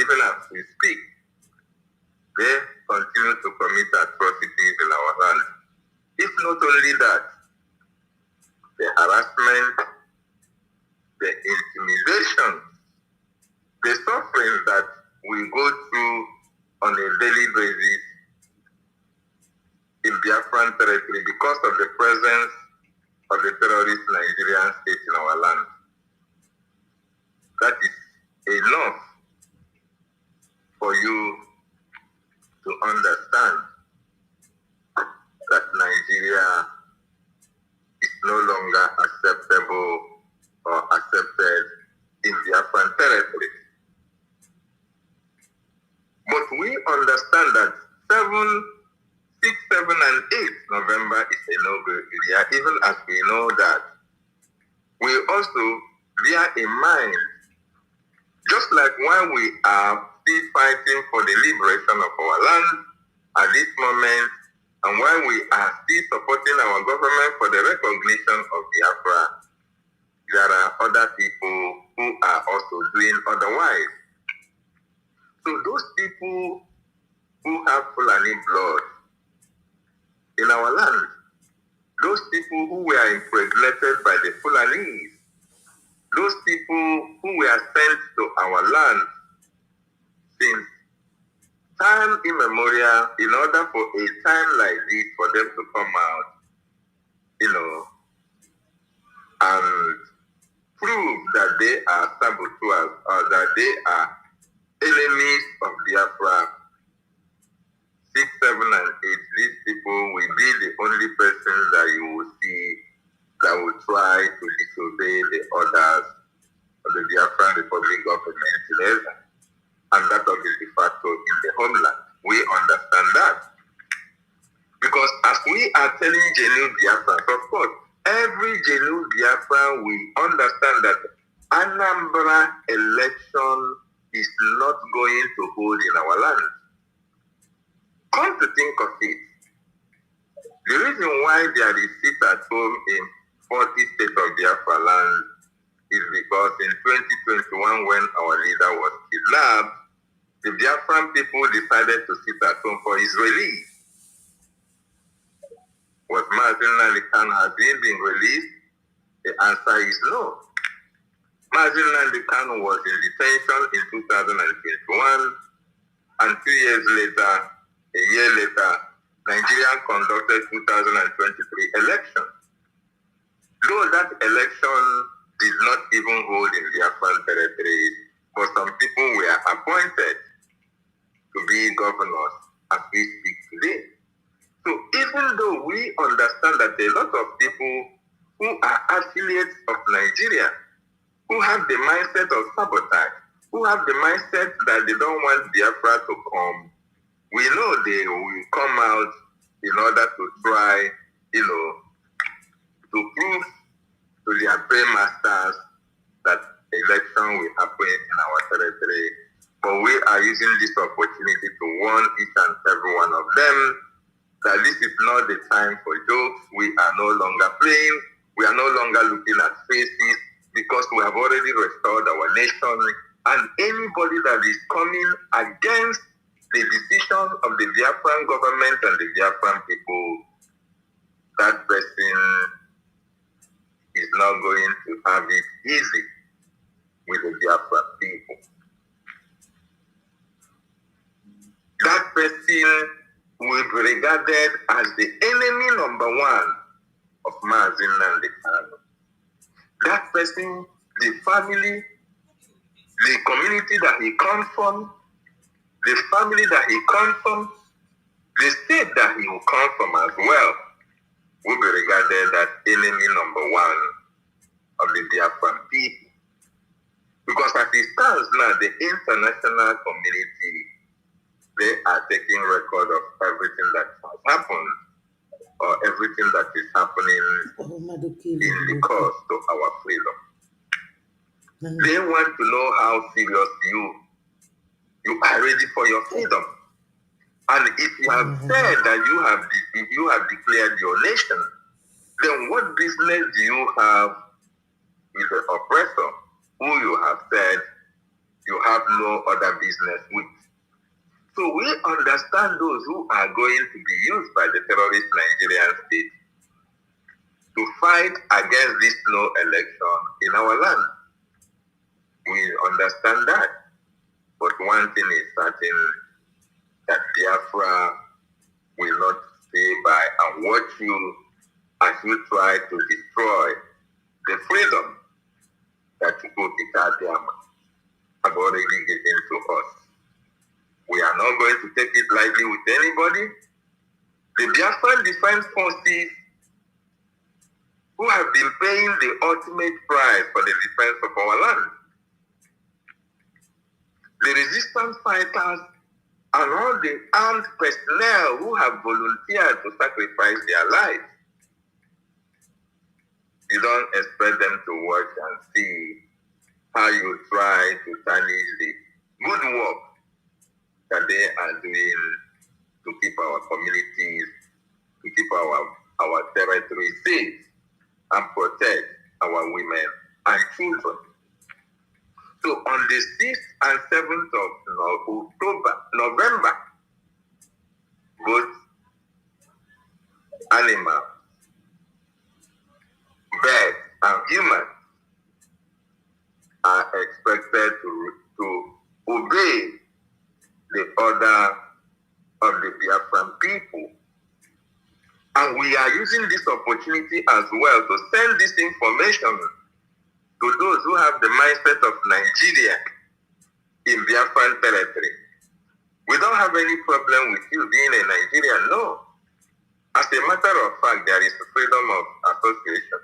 even as we speak, they continue to commit atrocities in our land. If not only that, the harassment, the intimidation, the suffering that we go through on a daily basis in Biafran territory because of the presence of the terrorist Nigerian state in our land. That is enough for you to understand that Nigeria is no longer acceptable or accepted in Biafran territory. But we understand that 6, 7, and 8 November is a no-go area, even as we know that we also bear in mind, just like when we are still fighting for the liberation of our land at this moment, and when we are still supporting our government for the recognition of Biafra, there are other people who are also doing otherwise. So those people who have Fulani blood in our land, those people who were impregnated by the Fulanis, those people who were sent to our land since time immemorial, in order for a time like this for them to come out, and prove that they are saboteurs or that they are enemies of Biafra. 6, 7, and 8, these people will be the only persons that you will see that will try to disobey the orders of the Biafran Republic government, and that of the de facto in the homeland. We understand that. Because as we are telling genuine Biafrans, of course, every genuine Biafran will understand that Anambra election is not going to hold in our land. Come to think of it, the reason why there is sit at home in 40 states of Biafra land is because in 2021, when our leader was kidnapped, the Biafran people decided to sit at home for his release. Was Mazi Nnamdi Kanu has he been released? The answer is no. Mazi Nnamdi Kanu was in detention in 2021, and 2 years later, a year later, Nigeria conducted 2023 election. Though that election did not even hold in Biafran territory, but some people were appointed to be governors as we speak today. So even though we understand that a lot of people who are affiliates of Nigeria, who have the mindset of sabotage, who have the mindset that they don't want Biafra to come, we know they will come out in order to try, to prove to their paymasters that election will happen in our territory. But we are using this opportunity to warn each and every one of them that this is not the time for jokes. We are no longer playing. We are no longer looking at faces because we have already restored our nation. And anybody that is coming against the decision of the Biafran government and the Biafran people, that person is not going to have it easy with the Biafran people. That person will be regarded as the enemy number one of Mazi Nnamdi Kanu. That person, the family, the community that he comes from, the family that he comes from, the state that he will come from as well, will be regarded as enemy number one of the Biafran people. Because as it stands now, the international community, they are taking record of everything that has happened or everything that is happening in the cause to our freedom. They want to know how serious you are ready for your freedom. And if you have said that you have declared your nation, then what business do you have with the oppressor who you have said you have no other business with? So we understand those who are going to be used by the terrorist Nigerian state to fight against this no election in our land. We understand that. But one thing is certain, that Biafra will not stay by and watch you as you try to destroy the freedom that Chukwu have already given to us. We are not going to take it lightly with anybody. The Biafran Defense Forces, who have been paying the ultimate price for the defense of our land, the resistance fighters, and all the armed personnel who have volunteered to sacrifice their lives, you don't expect them to watch and see how you try to tarnish the good work that they are doing to keep our communities, to keep our territory safe and protect our women and children. So on the 6th and 7th of November, both animals, birds, and humans are expected to obey the order of the Biafran people. And we are using this opportunity as well to send this information to those who have the mindset of Nigeria in Biafran territory. We don't have any problem with you being a Nigerian, no. As a matter of fact, there is freedom of association.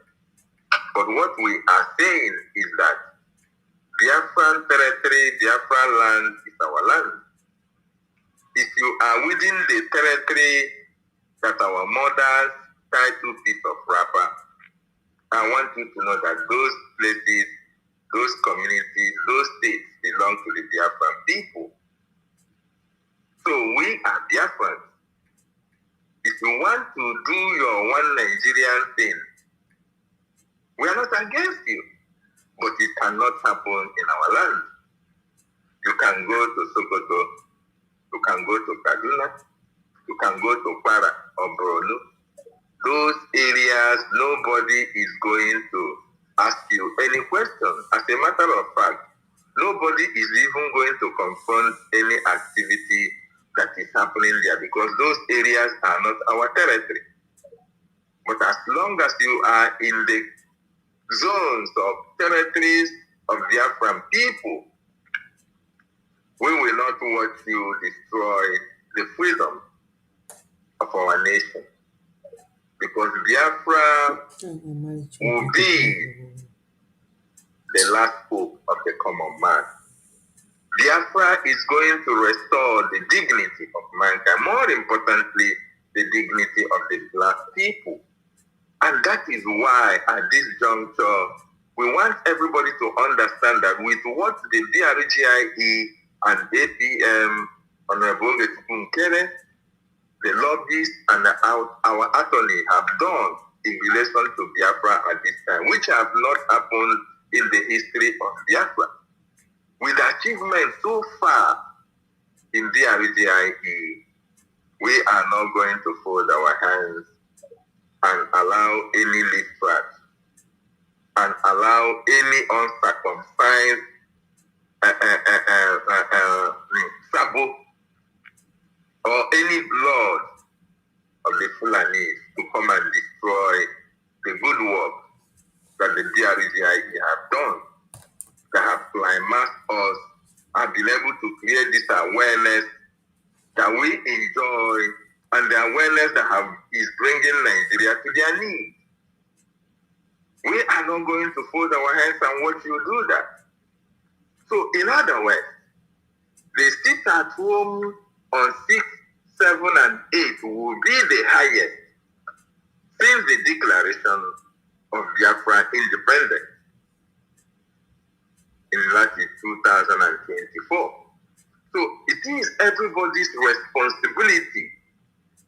But what we are saying is that Biafran territory, Biafran land is our land. If you are within the territory that our mothers tied to piece of wrapper, I want you to know that those places, those communities, those states belong to the Biafran people. So we are Biafrans. If you want to do your one Nigerian thing, we are not against you. but it cannot happen in our land. You can go to Sokoto, you can go to Kaduna, you can go to Kwara or Borno. Those areas, nobody is going to ask you any question. As a matter of fact, nobody is even going to confront any activity that is happening there because those areas are not our territory. But as long as you are in the zones of territories of Biafran people, we will not watch you destroy the freedom of our nation. Because Biafra will be the last hope of the common man. Biafra is going to restore the dignity of mankind, more importantly, the dignity of the black people. And that is why at this juncture, we want everybody to understand that with what the DRGIE and APM, Honorable Gekukere, the lobbyists and our attorney have done in relation to Biafra at this time, which have not happened in the history of Biafra. With achievements so far in DRGIE, we are not going to fold our hands and allow any literate and allow any uncircumcised sabo or any blood of the Fulanis to come and destroy the good work that the DRGIE have done, that have climaxed us, have been able to create this awareness that we enjoy and the awareness that is bringing Nigeria to their knees. We are not going to fold our hands and watch you do that. So, in other words, the sit at home on 6, 7, and 8 will be the highest since the declaration of Biafra independence in 2024. So it is everybody's responsibility,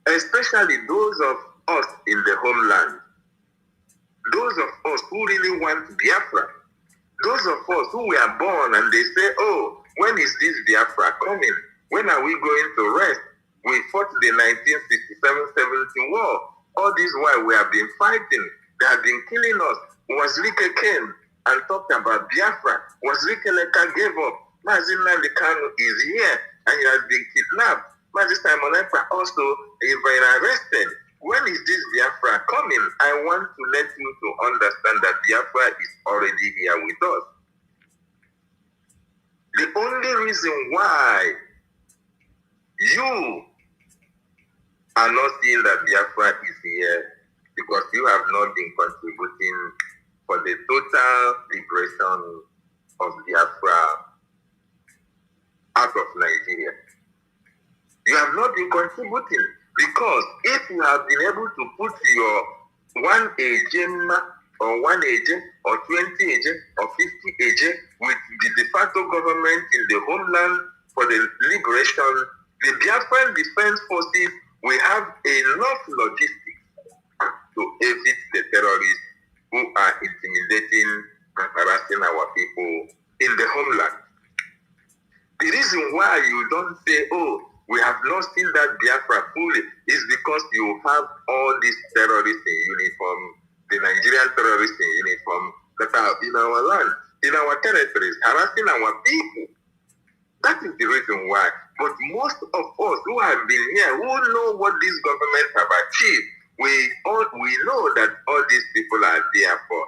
especially those of us in the homeland, those of us who really want Biafra, those of us who were born and they say, oh, when is this Biafra coming? When are we going to rest? We fought the 1967-70 war. All this while we have been fighting. They have been killing us. Wazirike came and talked about Biafra. Wazirike Leka gave up. Mazin Nnamdi Kanu is here and he has been kidnapped. Mazin Simon Ekpa also is been arrested. When is this Biafra coming? I want to let you to understand that Biafra is already here with us. The only reason why you are not seeing that Biafra is here because you have not been contributing for the total liberation of Biafra out of Nigeria. You have not been contributing because if you have been able to put your 1 agent or 1 agent or 20 agent or 50 agent with the de facto government in the homeland for the liberation, the Biafran Defense Forces will have enough logistics to evade the terrorists who are intimidating and harassing our people in the homeland. The reason why you don't say, oh, we have not seen that Biafra fully is because you have all these terrorists in uniform, the Nigerian terrorists in uniform that are in our land, in our territories, harassing our people. That is the reason why. But most of us who have been here, who know what these governments have achieved, we know that all these people are there for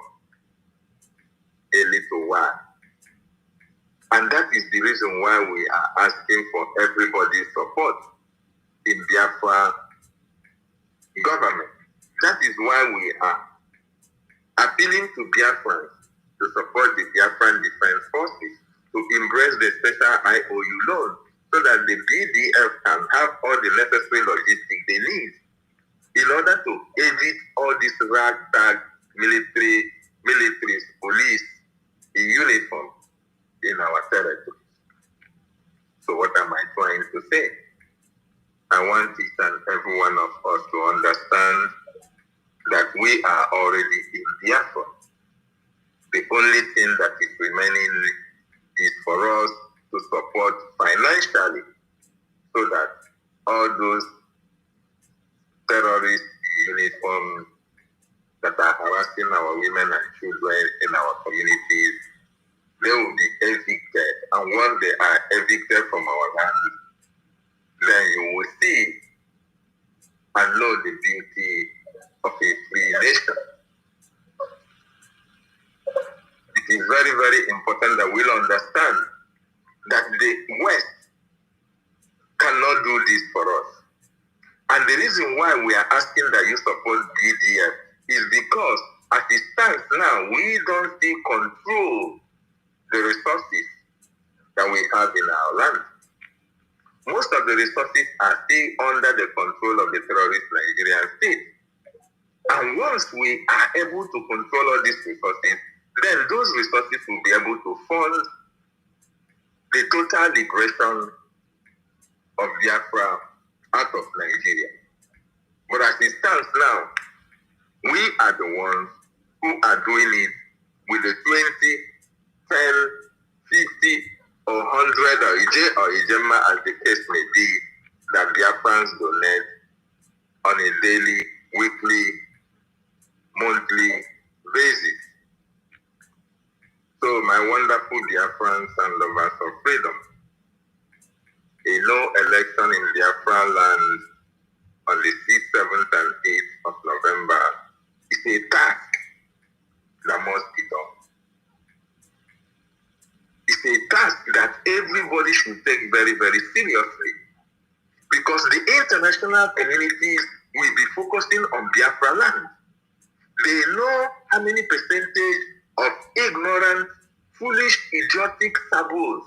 a little while. And that is the reason why we are asking for everybody's support in Biafra government. That is why we are appealing to Biafrans to support the Biafran Defense Forces, to embrace the special IOU loan so that the BDF can have all the necessary logistics they need in order to edit all these ragtag militaries, police in uniform in our territory. So what am I trying to say? I want each and every one of us to understand that we are already in Biafra. The only thing that for us to support financially so that all those terrorist uniforms that are harassing our women and children in our communities, they will be evicted. And once they are evicted from our land, then you will see and know the beauty of a free nation. It is very, very important that we'll understand that the West cannot do this for us. And the reason why we are asking that you support BDF is because as it stands now, we don't still control the resources that we have in our land. Most of the resources are still under the control of the terrorist Nigerian state. And once we are able to control all these resources, then those resources will be able to fund the total liberation of Biafra out of Nigeria. But as it stands now, we are the ones who are doing it with the 20, 10, 50, or 100 or IJ or IJEMA, as the case may be, that Biafrans donate on a daily, weekly, monthly basis. So my wonderful Biafrans and lovers of freedom, a no election in Biafra land on the 6th, 7th, and 8th of November is a task that must be done. It's a task that everybody should take very, very seriously, because the international communities will be focusing on Biafra land. They know how many percentage of ignorant, foolish, idiotic sabos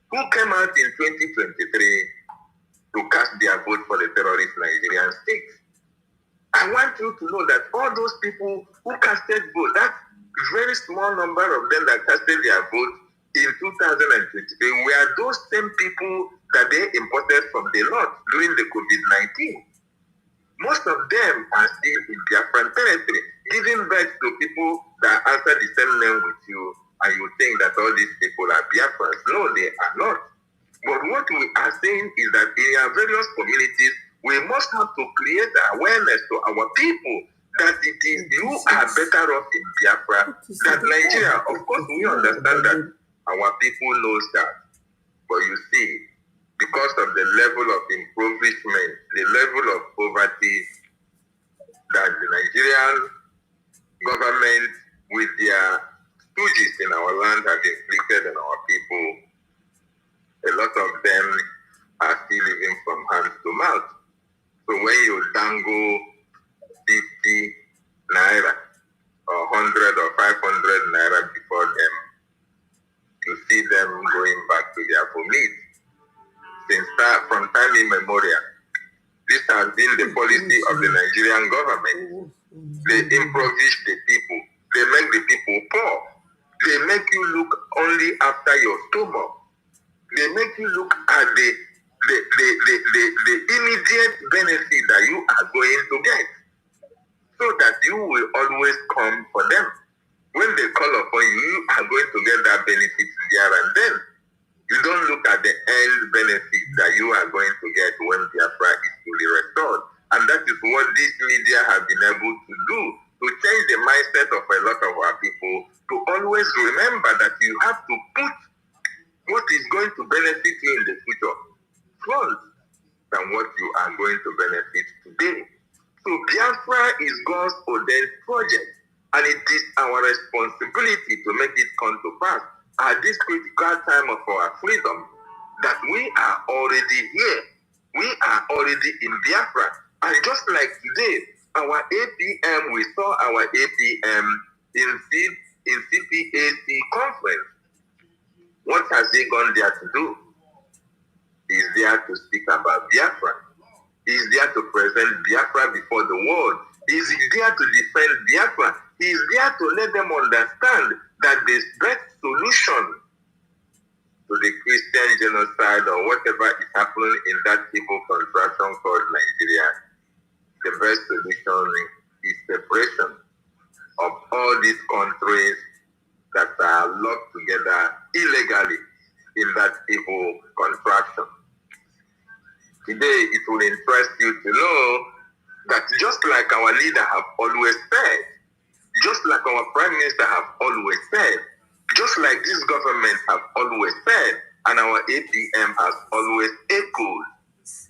who came out in 2023 to cast their vote for the terrorist Nigerian state. I want you to know that all those people who casted vote, that very small number of them that casted their vote in 2023 were those same people that they imported from the north during the COVID-19. Most of them are still in Biafran territory, giving birth to people that answer the same name with you, and you think that all these people are Biafrans. No, they are not. But what we are saying is that in our various communities, we must have to create awareness to our people that it is you are better off in Biafra than Nigeria. Of course, we understand that our people knows that. But you see, because of the level of impoverishment, the level of poverty that the Nigerian government with their stooges in our land have inflicted on our people, a lot of them are still living from hand to mouth. So when you dangle 50 naira or 100 or 500 naira before them, you see them going back to their vomit. From time immemorial, this has been the policy of the Nigerian government. They impoverish the people. They make the people poor. They make you look only after your stomach. They make you look at the immediate benefit that you are going to get, so that you will always come for them. When they call upon you, you are going to get that benefit there and then. You don't look at the end benefit that you are going to get when Biafra is fully restored. And that is what this media have been able to do, to change the mindset of a lot of our people, to always remember that you have to put what is going to benefit you in the future front than what you are going to benefit today. So Biafra is God's ordained project, and it is our responsibility to make it come to pass at this critical time of our freedom, that we are already here. We are already in Biafra. And just like today, our APM, we saw our APM in CPAC conference. What has he gone there to do? He's there to speak about Biafra. He's there to present Biafra before the world. He's there to defend Biafra. He's there to let them understand that the best solution to the Christian genocide or whatever is happening in that evil contraction called Nigeria, the best solution is separation of all these countries that are locked together illegally in that evil contraction. Today, it will interest you to know that just like our leader have always said, just like our prime minister have always said, just like this government have always said, and our APM has always echoed,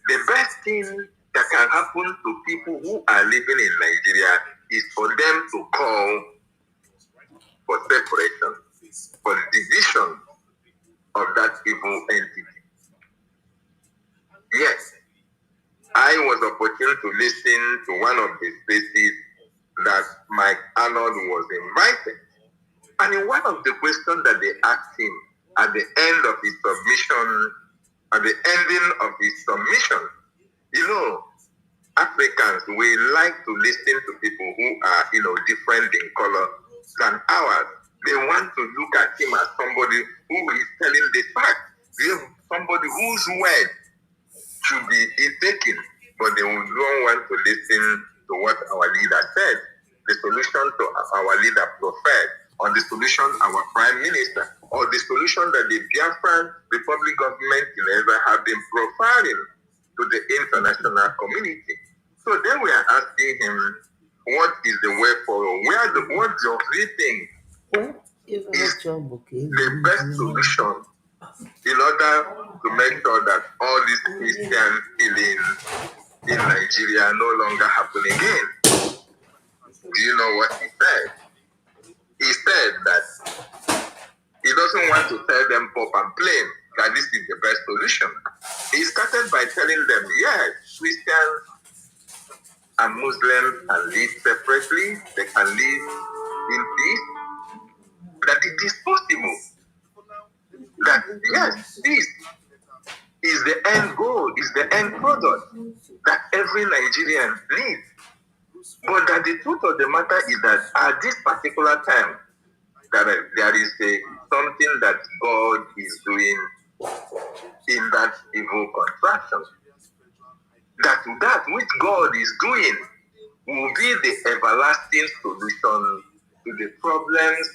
the best thing that can happen to people who are living in Nigeria is for them to call for separation, for the division of that evil entity. Yes, I was opportune to listen to one of the spaces that Mike Arnold was invited. And in one of the questions that they asked him at the end of his submission, at the ending of his submission, you know, Africans, we like to listen to people who are, different in color than ours. They want to look at him as somebody who is telling the fact. Somebody whose word should be taken, but they don't want to listen to what our leader said, the solution to our leader professed, or the solution our prime minister, or the solution that the Biafran Republic government have been profiling to the international community. So then we are asking him, what is the way forward? What does he think is the best solution in order to make sure that all these Christian killings in Nigeria no longer happen again? Do you know what he said? He said that he doesn't want to tell them pop and plain that this is the best solution. He started by telling them, yes, Christians and Muslims can live separately, they can live in peace, that it is possible. That yes, peace is the end goal, is the end product that every Nigerian needs. But that the truth of the matter is that at this particular time, that there is something that God is doing in that evil contraction. That which God is doing will be the everlasting solution to the problems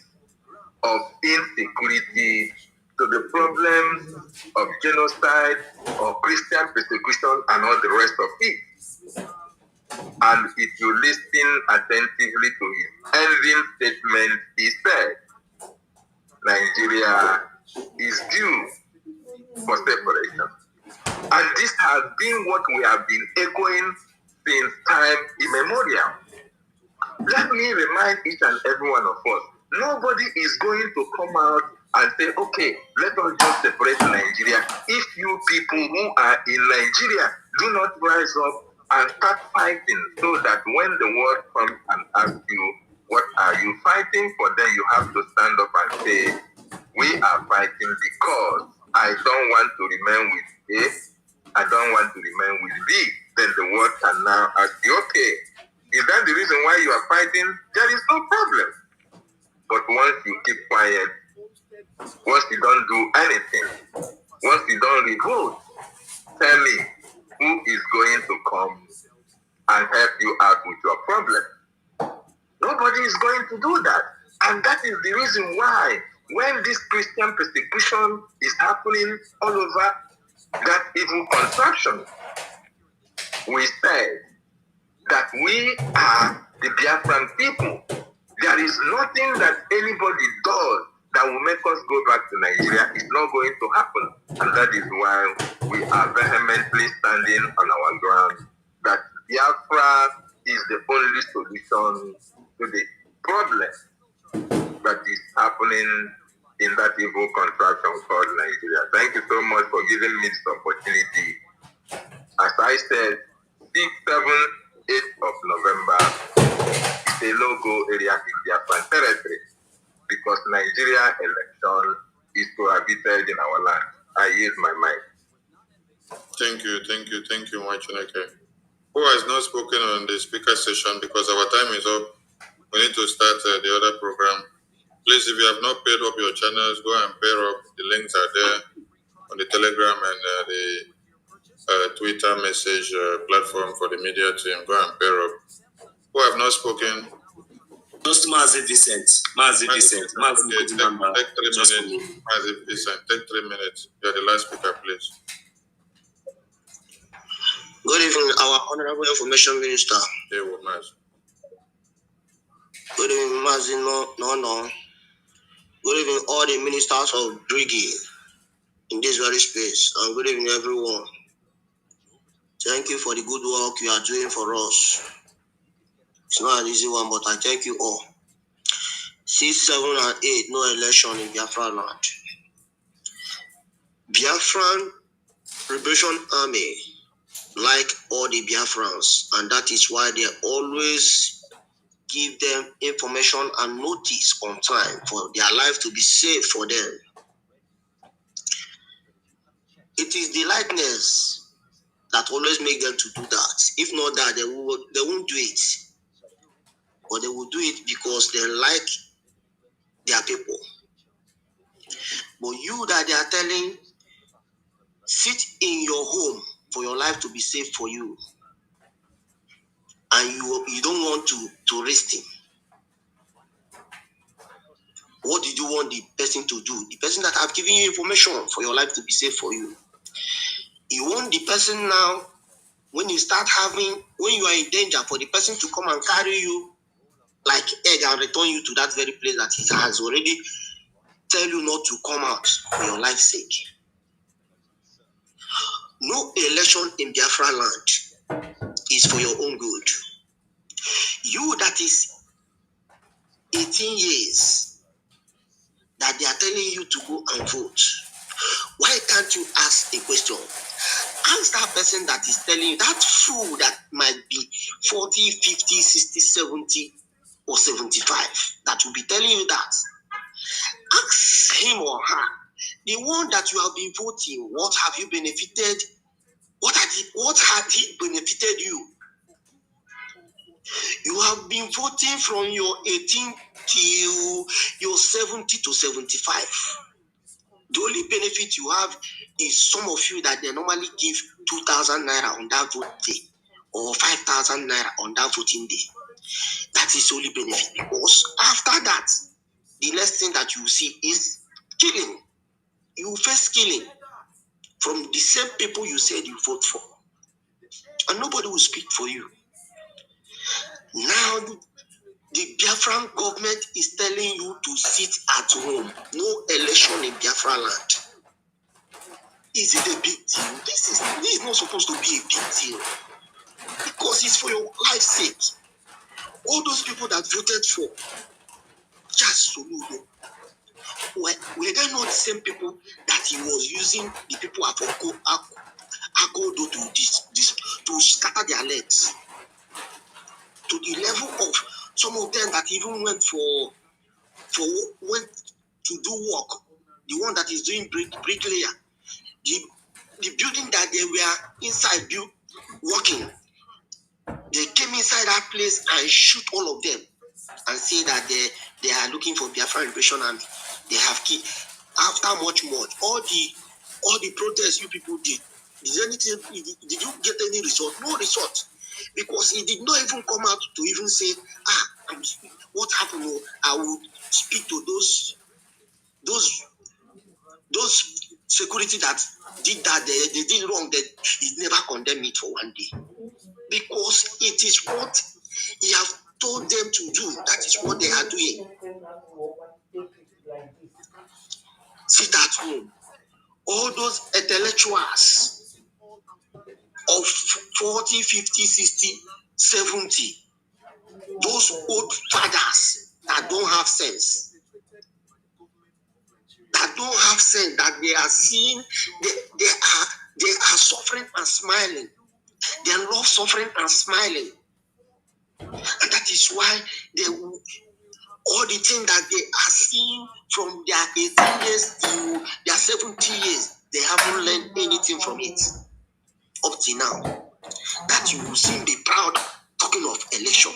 of insecurity, to the problems of genocide, or Christian persecution, and all the rest of it. And if you listen attentively to his ending statement, he said, Nigeria is due for separation. And this has been what we have been echoing since time immemorial. Let me remind each and every one of us, nobody is going to come out and say, okay, let us just separate Nigeria. If you people who are in Nigeria do not rise up and start fighting, so that when the world comes and asks you, what are you fighting for? Then you have to stand up and say, we are fighting because I don't want to remain with A, I don't want to remain with B. Then the world can now ask you, okay, is that the reason why you are fighting? There is no problem. But once you keep quiet, once you don't do anything, once you don't revolt, tell me, who is going to come and help you out with your problem? Nobody is going to do that. And that is the reason why when this Christian persecution is happening all over that evil contraction, we say that we are the Biafran people. There is nothing that anybody does that will make us go back to Nigeria. It's not going to happen. And that is why we are vehemently standing on our ground that Biafra is the only solution to the problem that is happening in that evil contraction called Nigeria. Thank you so much for giving me this opportunity. As I said, 6th, 7th, 8th of November is a logo area in Biafran territory because Nigeria election is prohibited in our land. I use my mic. Thank you, Mwachineke. Who has not spoken on the speaker session because our time is up? We need to start the other program. Please, if you have not paid up your channels, go and pair up. The links are there on the Telegram and the Twitter message platform for the media team. Go and pair up. Who have not spoken? Just Mazi Vincent. Mazi Vincent. Mazi Kudinamba. Take 3 minutes. Mazi Vincent, take 3 minutes. You're the last speaker, please. Good evening, our Honorable Information Minister. Hey, Maz. Good evening, Mazi No. Good evening, all the ministers of Brigi in this very space. And good evening, everyone. Thank you for the good work you are doing for us. It's not an easy one, but I thank you all. 6, 7, and 8, no election in Biafra land. Biafran Liberation Army like all the Biafrans, and that is why they always give them information and notice on time for their life to be safe for them. It is the likeness that always make them to do that. If not that, they won't do it. But they will do it because they like their people. But you that they are telling, sit in your home for your life to be safe for you, and you don't want to risk him. What did you want the person to do? The person that have given you information for your life to be safe for you. You want the person now, when you are in danger, for the person to come and carry you like egg and return you to that very place that he has already tell you not to come out for your life's sake. No election in Biafra land is for your own good. You that is 18 years that they are telling you to go and vote, why can't you ask a question? Ask that person that is telling you, that fool that might be 40, 50, 60, 70, or 75, that will be telling you that. Ask him or her, the one that you have been voting, what have you benefited? What had it benefited you? You have been voting from your 18 till your 70 to 75. The only benefit you have is some of you that they normally give 2,000 naira on that vote day or 5,000 naira on that voting day. That is only benefit, because after that, the next thing that you see is killing. You face killing from the same people you said you vote for, and nobody will speak for you. Now, the Biafran government is telling you to sit at home. No election in Biafra land. Is it a big deal? This is not supposed to be a big deal, because it's for your life's sake. All those people that voted for just Soludo, were they not the same people that he was using the people of Agodo to scatter their legs? To the level of some of them that even went went to do work. The one that is doing bricklayer, the building that they were inside working, they came inside that place and shoot all of them and say that they are looking for Biafra Liberation and they have killed. After much, all the protests you people did you get any result? No result. Because he did not even come out to even say, what happened? I will speak to those security that did that, they did wrong, that he never condemned it for one day. Because it is what he has told them to do. That is what they are doing. Sit at home. All those intellectuals of 40, 50, 60, 70, those old fathers that don't have sense, that they are seeing, they are suffering and smiling. They love suffering and smiling. And that is why all the things that they are seeing from their 18 years to their 70 years, they haven't learned anything from it up till now. That you will soon be proud talking of election.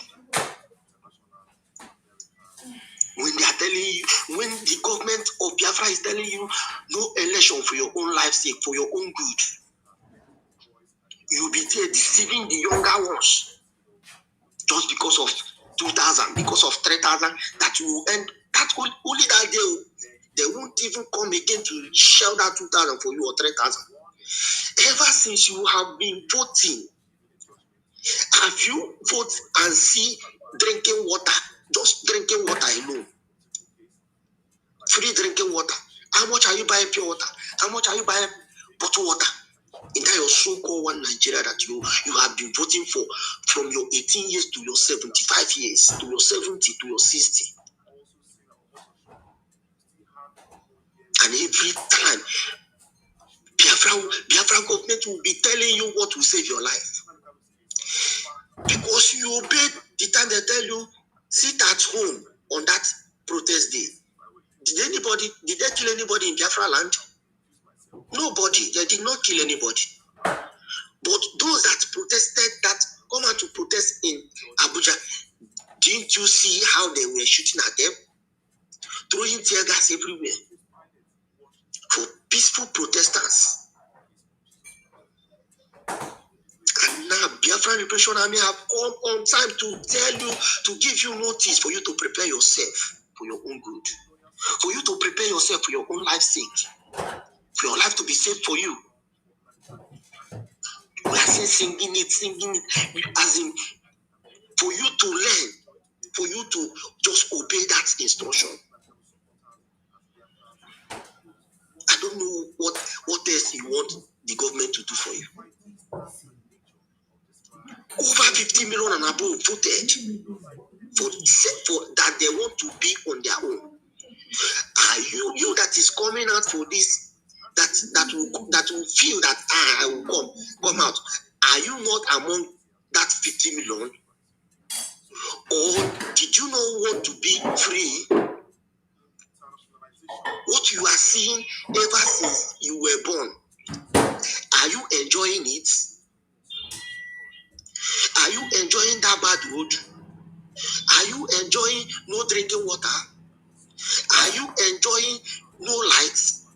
When they are telling you, when the government of Biafra is telling you no election for your own life's sake, for your own good, you'll be there deceiving the younger ones just because of 2,000 because of 3,000 that you will earn. That only that they won't even come again to shell that 2,000 for you or 3,000. Ever since you have been voting, have you voted and see drinking water, just drinking water alone, free drinking water? How much are you buying pure water? How much are you buying bottled water? In that your so-called one Nigeria that you have been voting for from your 18 years to your 75 years, to your 70, to your 60. And every time, Biafra government will be telling you what will save your life. Because you obeyed the time they tell you, sit at home on that protest day. Did they kill anybody in Biafra land? Nobody. They did not kill anybody. But those that protested, that come out to protest in Abuja, didn't you see how they were shooting at them? Throwing tear gas everywhere for peaceful protesters. And now Biafra Liberation Army have come on time to tell you, to give you notice for you to prepare yourself for your own good. For you to prepare yourself for your own life's sake. For your life to be safe for you. We are singing it, as in for you to learn, for you to just obey that instruction. I don't know what else you want the government to do for you. Over 50 million and above voted for that they want to be on their own. Are you that is coming out for this, that will feel that I will come out? Are you not among that 50 million? Or did you not want to be free? What you are seeing ever since you were born, are you enjoying it? Are you enjoying that bad road? Are you enjoying no drinking water? Are you enjoying no lights?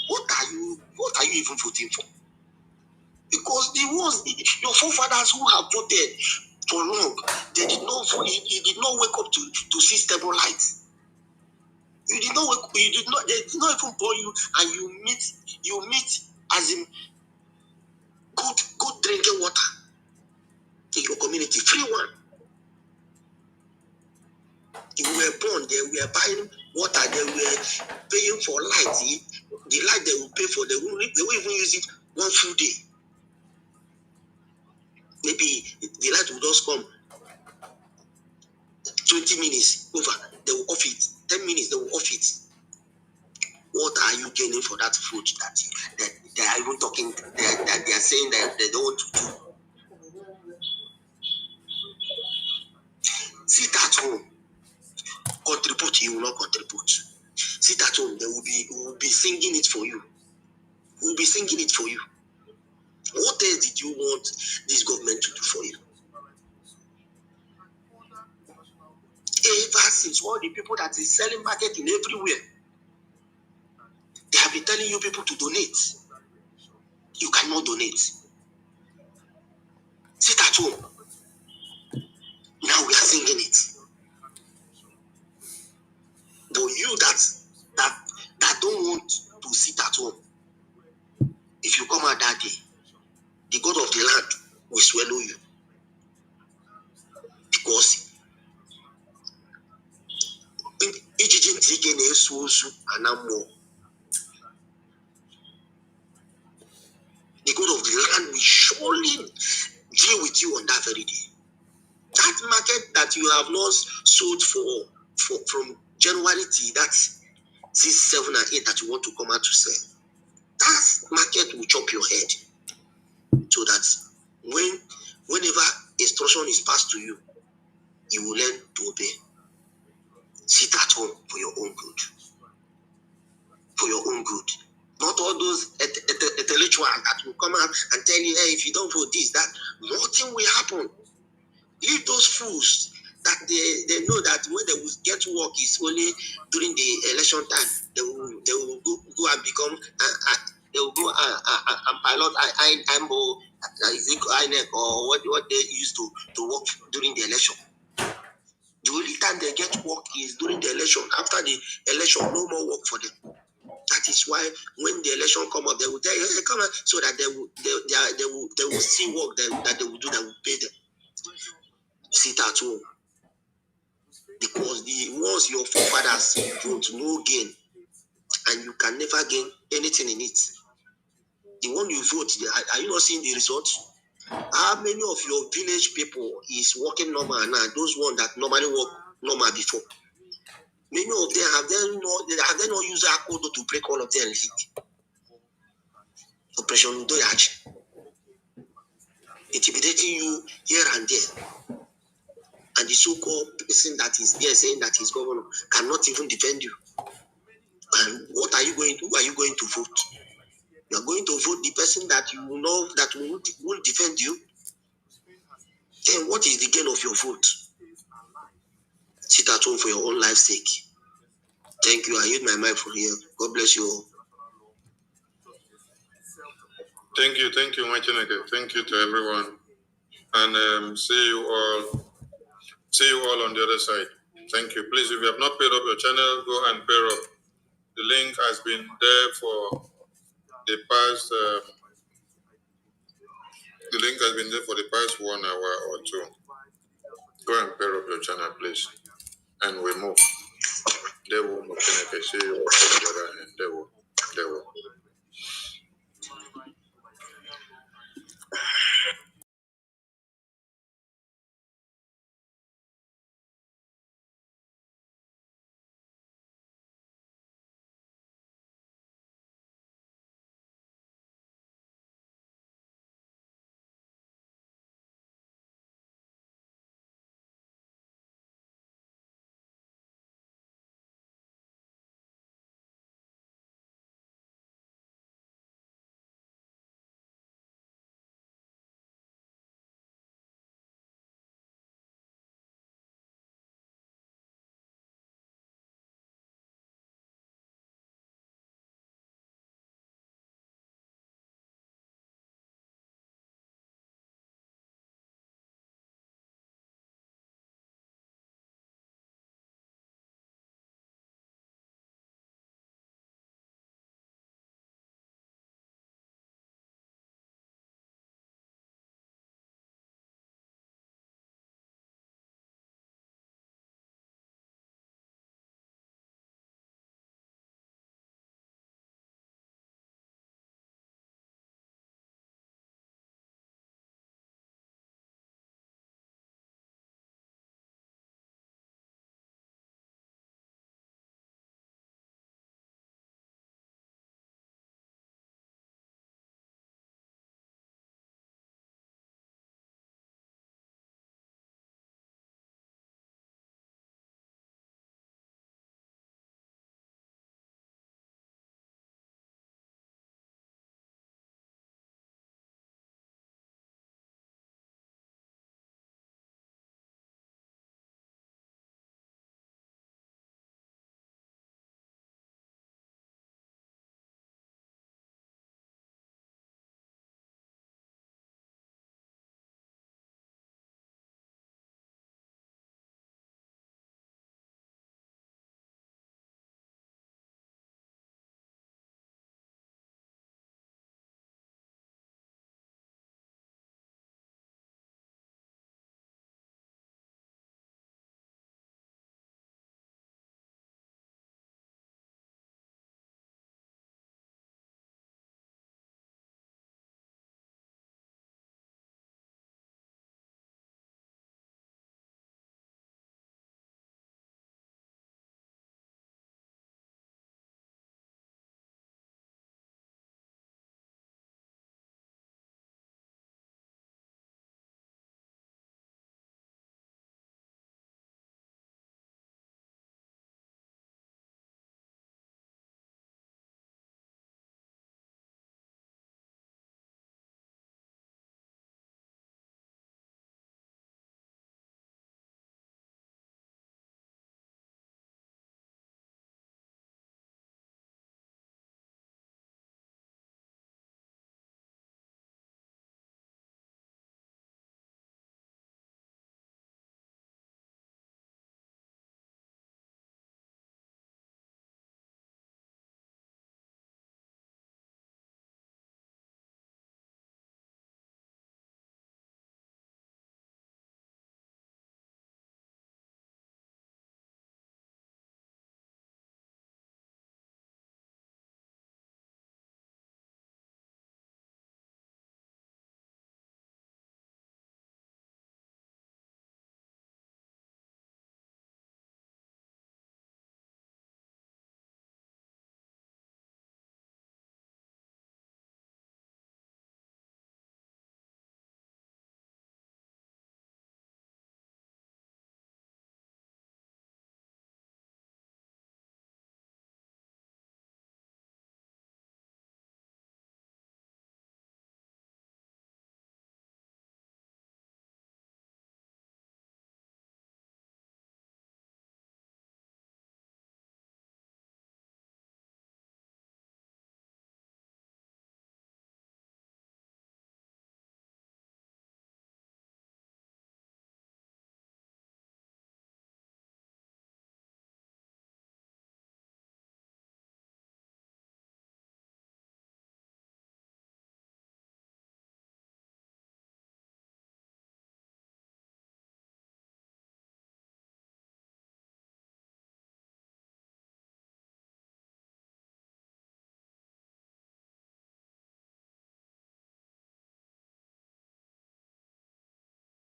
What are you even voting for? Because your forefathers who have voted for long, they did not vote, you did not wake up to see stable lights. They did not even born you, and you meet as in good drinking water in your community, free one. You were born, they were buying water, they were paying for lights. The light they will pay for, they will even use it one full day. Maybe the light will just come 20 minutes over, they will off it. 10 minutes, they will off it. What are you gaining for that food that they are even talking, that they are saying that they don't want to do? Sit at home. Contribute, you will not contribute. Sit at home, we will be singing it for you. We will be singing it for you. What else did you want this government to do for you? Ever since all the people that is selling marketing everywhere, they have been telling you people to donate. You cannot donate. Sit at home. Now we are singing it. But you that don't want to sit at home, if you come out that day, the God of the land will swallow you. Because the God of the land will surely deal with you on that very day. That market that you have not sold for from January to that 6, 7, and 8 that you want to come out to sell, that market will chop your head, so that whenever instruction is passed to you, you will learn to obey. Sit at home for your own good. For your own good. Not all those intellectuals that will come out and tell you, hey, if you don't vote this, that, nothing will happen. Leave those fools that they know that when they will get to work is only during the election time. They will go and become they will go and pilot Is it INEC or what they used to work during the election? The only time they get work is during the election. After the election, no more work for them. That is why when the election come up, they will tell you, hey, come on, so that they will see work that they will do, that will pay them. Sit at home. Because once your forefathers vote, no gain, and you can never gain anything in it. The one you vote, are you not seeing the results? How many of your village people is working normal now? Those ones that normally work normal before. Many of them have they not used Akodo to break all of them league. Operation Doyaj. Intimidating you here and there. And the so-called person that is there saying that he's governor cannot even defend you. And who are you going to vote? You are going to vote the person that you know that will defend you. Then what is the gain of your vote? Sit at home for your own life's sake. Thank you. I use my mic from here. God bless you all. Thank you, Machineke. Thank you to everyone. And see you all on the other side. Thank you. Please, if you have not paid up your channel, go and pay up. The link has been there for the past 1 hour or two. Go and pair up your channel, please. And we move. They will see you on the other hand. They will.